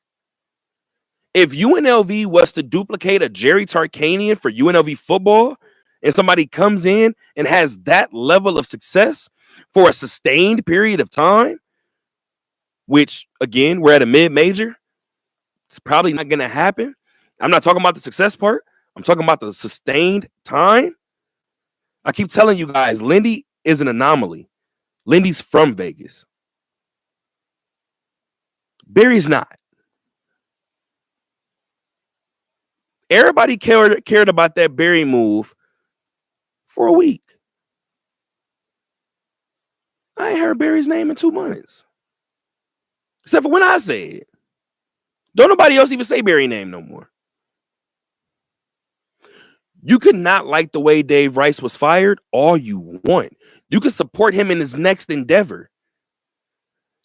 If UNLV was to duplicate a Jerry Tarkanian for UNLV football, and somebody comes in and has that level of success for a sustained period of time, which, again, we're at a mid-major, it's probably not going to happen. I'm not talking about the success part. I'm talking about the sustained time. I keep telling you guys, Lindy is an anomaly. Lindy's from Vegas. Barry's not. Everybody cared about that Barry move for a week. I ain't heard Barry's name in 2 months. Except for when I say it. Don't nobody else even say Barry's name no more. You could not like the way Dave Rice was fired all you want. You could support him in his next endeavor.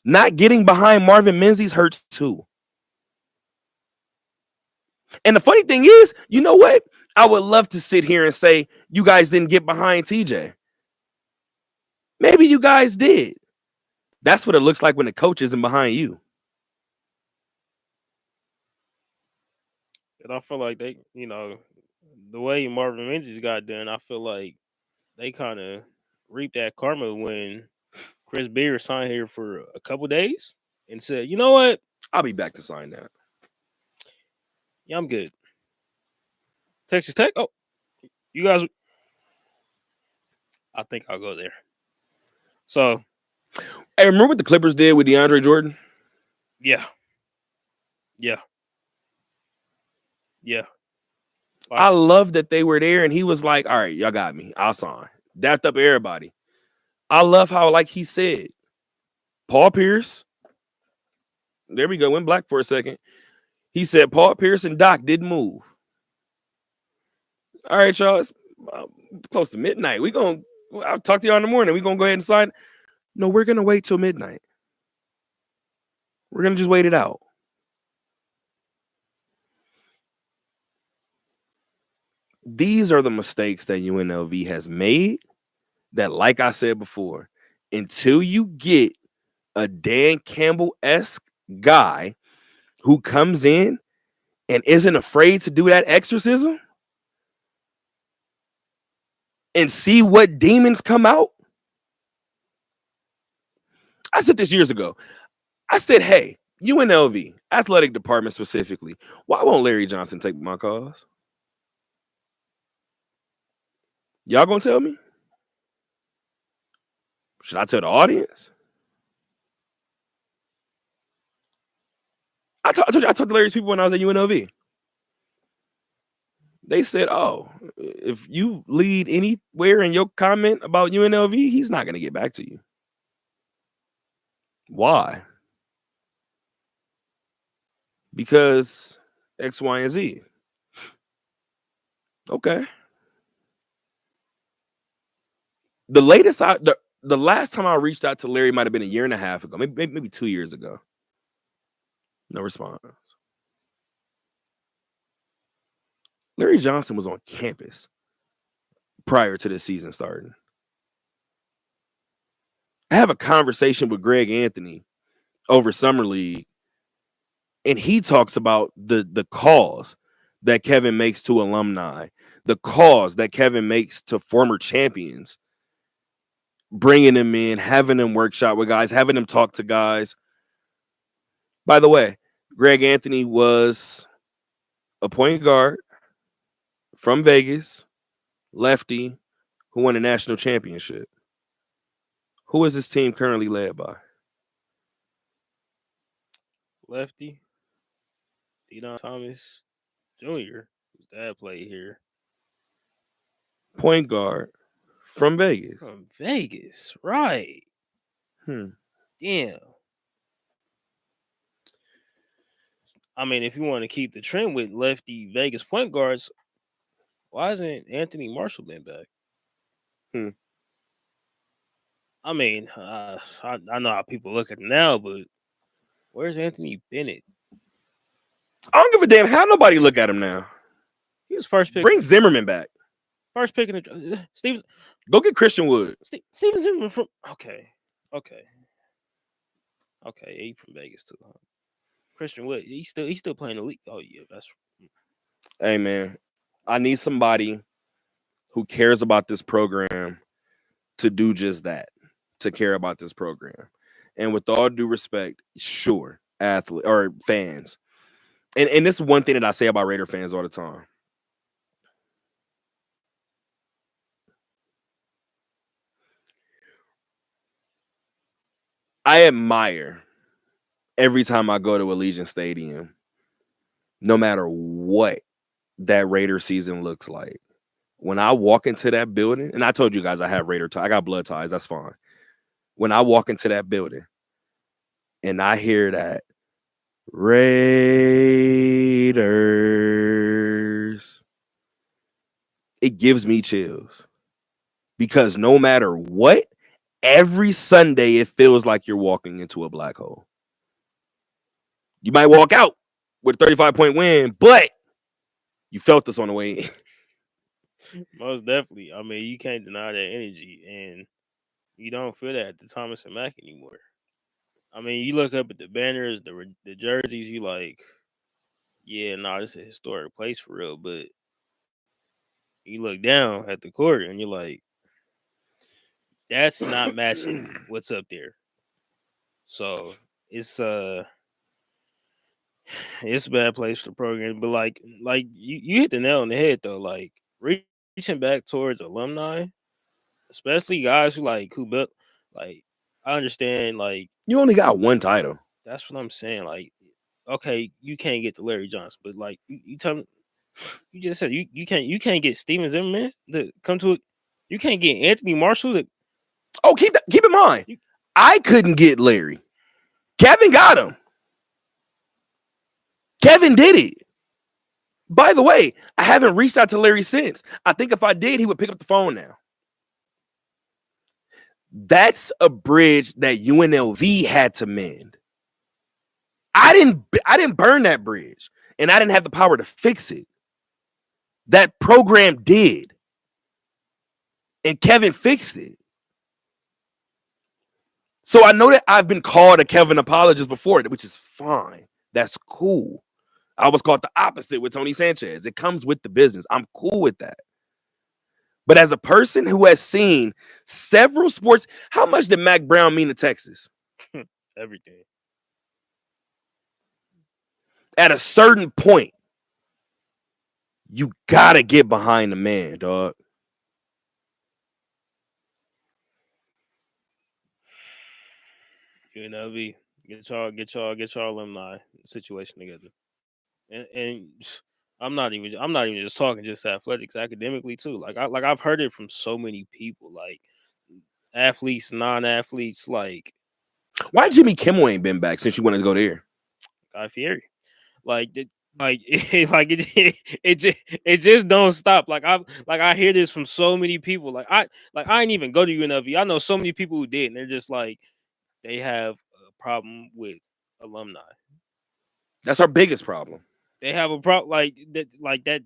Not getting behind Marvin Menzies hurts too. And the funny thing is, you know what? I would love to sit here and say you guys didn't get behind TJ. Maybe you guys did. That's what it looks like when the coach isn't behind you. And I feel like they, you know, the way Marvin Menzies got done, I feel like they kind of reaped that karma when Chris Beard signed here for a couple days and said, you know what? I'll be back to sign that. Yeah, I'm good. Texas Tech. Oh, you guys. I think I'll go there. So, hey, remember what the Clippers did with DeAndre Jordan? Yeah. I love that they were there and he was like, all right, y'all got me. I'll sign. Dapped up everybody. I love how, like he said, Paul Pierce. There we go. Went black for a second. He said Paul Pierce and Doc didn't move. All right, y'all. It's close to midnight. I'll talk to y'all in the morning. We're going to go ahead and sign. No, we're going to wait till midnight. We're going to just wait it out. These are the mistakes that UNLV has made that, like I said before, until you get a Dan Campbell-esque guy who comes in and isn't afraid to do that exorcism and see what demons come out. I said this years ago. I said, hey, UNLV, athletic department specifically, why won't Larry Johnson take my calls? Y'all gonna tell me? Should I tell the audience? I talked to Larry's people when I was at UNLV. They said, oh, if you lead anywhere in your comment about UNLV, he's not going to get back to you. Why? Because X, Y, and Z. Okay. The last time I reached out to Larry might have been a year and a half ago, maybe 2 years ago. No response. Larry Johnson was on campus prior to this season starting. I have a conversation with Greg Anthony over Summer League, and he talks about the calls that Kevin makes to alumni, the calls that Kevin makes to former champions, bringing them in, having them workshop with guys, having them talk to guys. By the way, Greg Anthony was a point guard from Vegas, lefty, who won a national championship. Who is this team currently led by? Lefty. Deon Thomas Jr. His dad played here. Point guard from Vegas. From Vegas, right. Damn. I mean, if you want to keep the trend with lefty Vegas point guards, why hasn't Anthony Marshall been back? I mean, I know how people look at him now, but where's Anthony Bennett? I don't give a damn how nobody look at him now. He was first pick. Bring Zimmerman back. First pick in the Steve. Go get Christian Wood. Steven Zimmerman from okay. He from Vegas too. Huh? Christian Wood, he's still playing the league. Oh yeah, that's. Hey man, I need somebody who cares about this program to do just that, to care about this program. And with all due respect, sure, athlete or fans. And this is one thing that I say about Raider fans all the time. I admire every time I go to Allegiant Stadium, no matter what that Raider season looks like. When I walk into that building, and I told you guys I have Raider ties, I got blood ties, that's fine. when I walk into that building and I hear that Raiders, it gives me chills. Because no matter what, every Sunday it feels like you're walking into a black hole. You might walk out with a 35-point win, but you felt this on the way in. Most definitely. I mean, you can't deny that energy, and you don't feel that at the Thomas and Mack anymore. I mean, you look up at the banners, the jerseys, you like, yeah, nah, this is a historic place for real. But you look down at the court, and you're like, that's not matching what's up there. So it's a bad place for the program. But like you hit the nail on the head though. Like reaching back towards alumni, especially guys who built like I understand like You only got one title. that's what I'm saying. Like, okay, you can't get the Larry Johnson, but like you tell me, you just said you can't get Steven Zimmerman to come to it. You can't get Anthony Marshall to Oh, keep in mind, I couldn't get Larry. Kevin got him. Kevin did it. By the way, I haven't reached out to Larry since. I think if I did, he would pick up the phone now. That's a bridge that UNLV had to mend. I didn't burn that bridge, and I didn't have the power to fix it. That program did. And Kevin fixed it. So I know that I've been called a Kevin apologist before, which is fine. That's cool. I was called the opposite with Tony Sanchez. It comes with the business. I'm cool with that. But as a person who has seen several sports, how much did Mack Brown mean to Texas? everything. At a certain point, you gotta get behind the man, dog. UNLV, get y'all alumni situation together. And I'm not even just talking just athletics, academically too. I've heard it from so many people, like athletes, non-athletes, like Why Jimmy Kimmel ain't been back since you wanted to go there? Guy Fieri. It just don't stop. I hear this from so many people. I didn't even go to UNLV. I know so many people who did, and they're just like they have a problem with alumni. That's our biggest problem. They have a problem like that.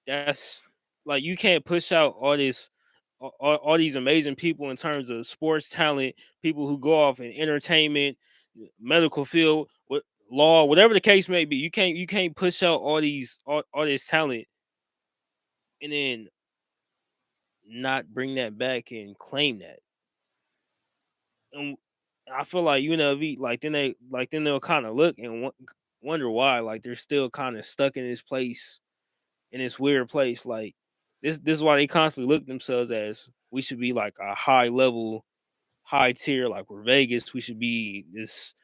That's like you can't push out all these amazing people in terms of sports talent, people who go off in entertainment, medical field, what law, whatever the case may be. You can't push out all this talent and then not bring that back and claim that. And I feel like UNLV, then they'll kind of look and wonder why, like they're still kind of stuck in this place, in this weird place. Like this is why they constantly look at themselves as we should be like a high level, high tier, like we're Vegas. We should be this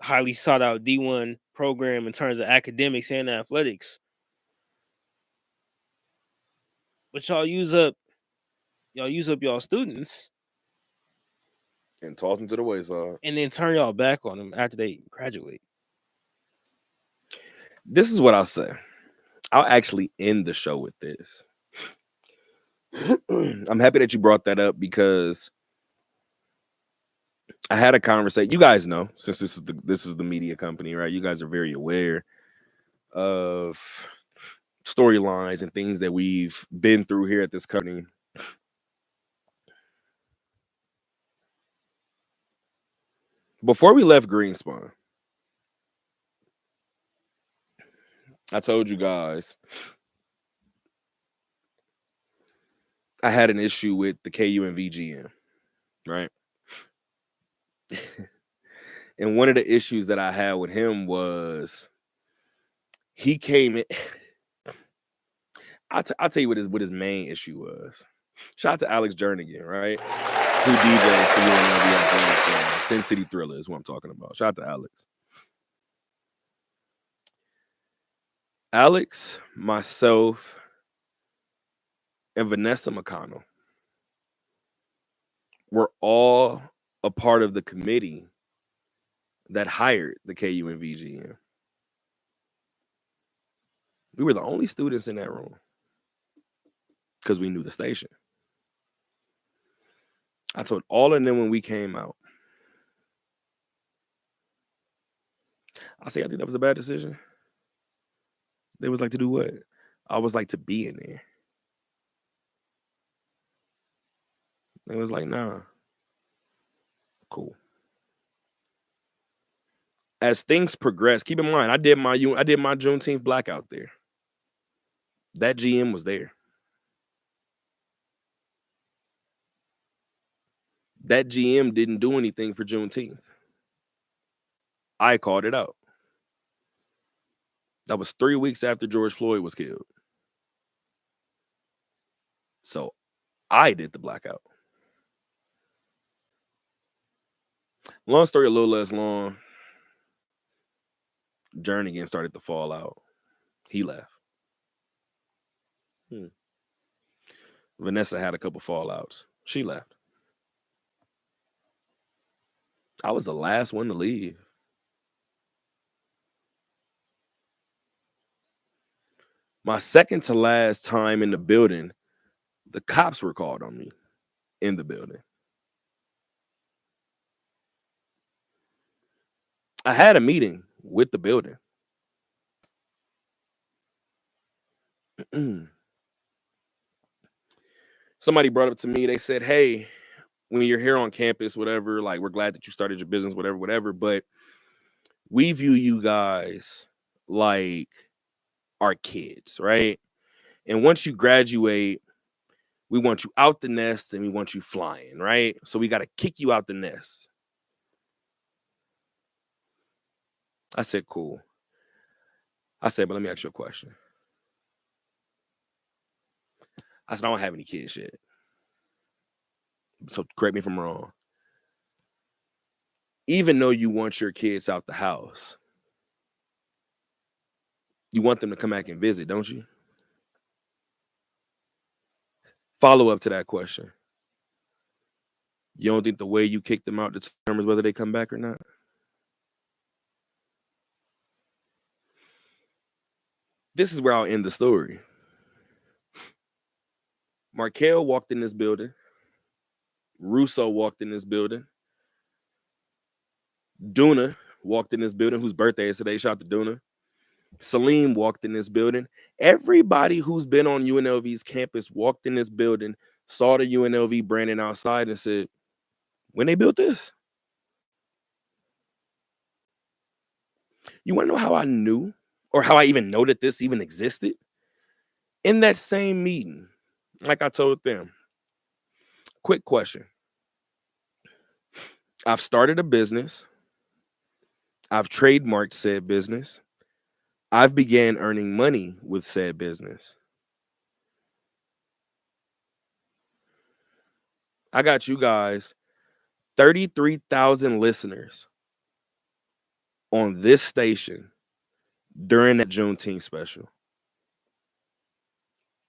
highly sought out D1 program in terms of academics and athletics. But y'all use up y'all students And toss them to the wayside. and then turn y'all back on them after they graduate. This is what I'll say. I'll actually end the show with this. I'm happy that you brought that up because I had a conversation. You guys know, since this is the media company, right? You guys are very aware of storylines and things that we've been through here at this company. Before we left Greenspan, I told you guys I had an issue with the KU and VGM, right? And one of the issues that I had with him was he came in. I'll tell you what his main issue was. Shout out to Alex Jernigan, right? Who DJs for UNLV Athletics. Sin City Thriller is what I'm talking about. Shout out to Alex. Alex, myself, and Vanessa McConnell were all a part of the committee that hired the KUNV GM. We were the only students in that room because we knew the station. I told all of them when we came out, I say, I think that was a bad decision. They was like, to do what? I was like, to be in there. They was like, nah. Cool. As things progress, keep in mind, I did my Juneteenth blackout there. That GM was there. That GM didn't do anything for Juneteenth. I called it out. That was 3 weeks after George Floyd was killed. So I did the blackout. Long story a little less long. Jernigan started to fall out. He left. Vanessa had a couple fallouts. She left. I was the last one to leave. My second to last time in the building, the cops were called on me in the building. I had a meeting with the building. Somebody brought up to me, they said, hey, when you're here on campus, whatever, like, we're glad that you started your business, whatever, but we view you guys like our kids, right? And once you graduate, we want you out the nest and we want you flying, right? So we got to kick you out the nest. I said, cool. I said, but let me ask you a question. I said, I don't have any kids yet. So correct me if I'm wrong. Even though you want your kids out the house, you want them to come back and visit, don't you? Follow up to that question. You don't think the way you kick them out determines whether they come back or not? This is where I'll end the story. Markel walked in this building. Russo walked in this building. Duna walked in this building, whose birthday is today. Shout out to Duna. Salim walked in this building. Everybody who's been on UNLV's campus walked in this building, saw the UNLV branding outside and said, when they built this? You want to know how I knew, or how I even know that this even existed? In that same meeting, like I told them, quick question. I've started a business. I've trademarked said business. I've began earning money with said business. I got you guys 33,000 listeners on this station during that Juneteenth special.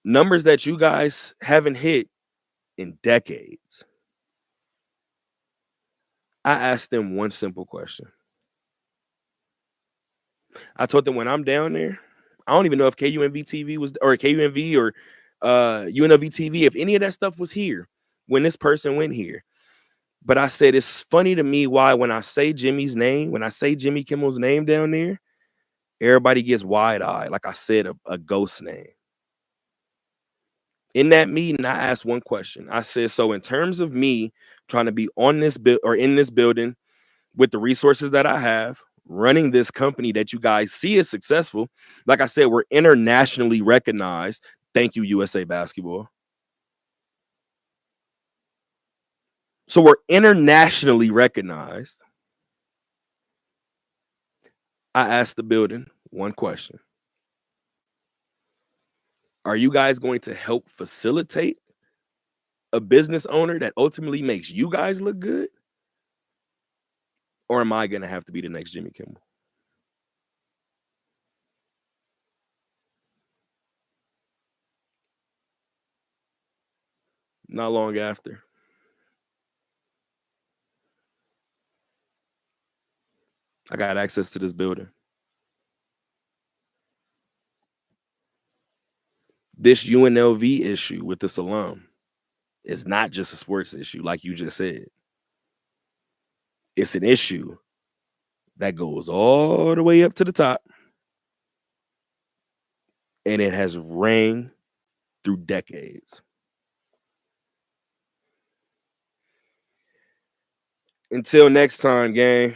Numbers that you guys haven't hit in decades. I asked them one simple question. I told them when I'm down there, I don't even know if KUNV TV was, or KUNV or UNLV TV, if any of that stuff was here when this person went here. But I said, it's funny to me why when I say Jimmy's name, when I say Jimmy Kimmel's name down there, everybody gets wide-eyed. Like I said, a ghost name. In that meeting, I asked one question. I said, so in terms of me trying to be on this or in this building with the resources that I have, running this company that you guys see is successful, like I said, we're internationally recognized. Thank you, USA Basketball. So we're internationally recognized. I asked the building one question. Are you guys going to help facilitate a business owner that ultimately makes you guys look good? Or am I going to have to be the next Jimmy Kimmel? Not long after, I got access to this building. This UNLV issue with this alum is not just a sports issue, like you just said. It's an issue that goes all the way up to the top, and it has rang through decades. Until next time, gang.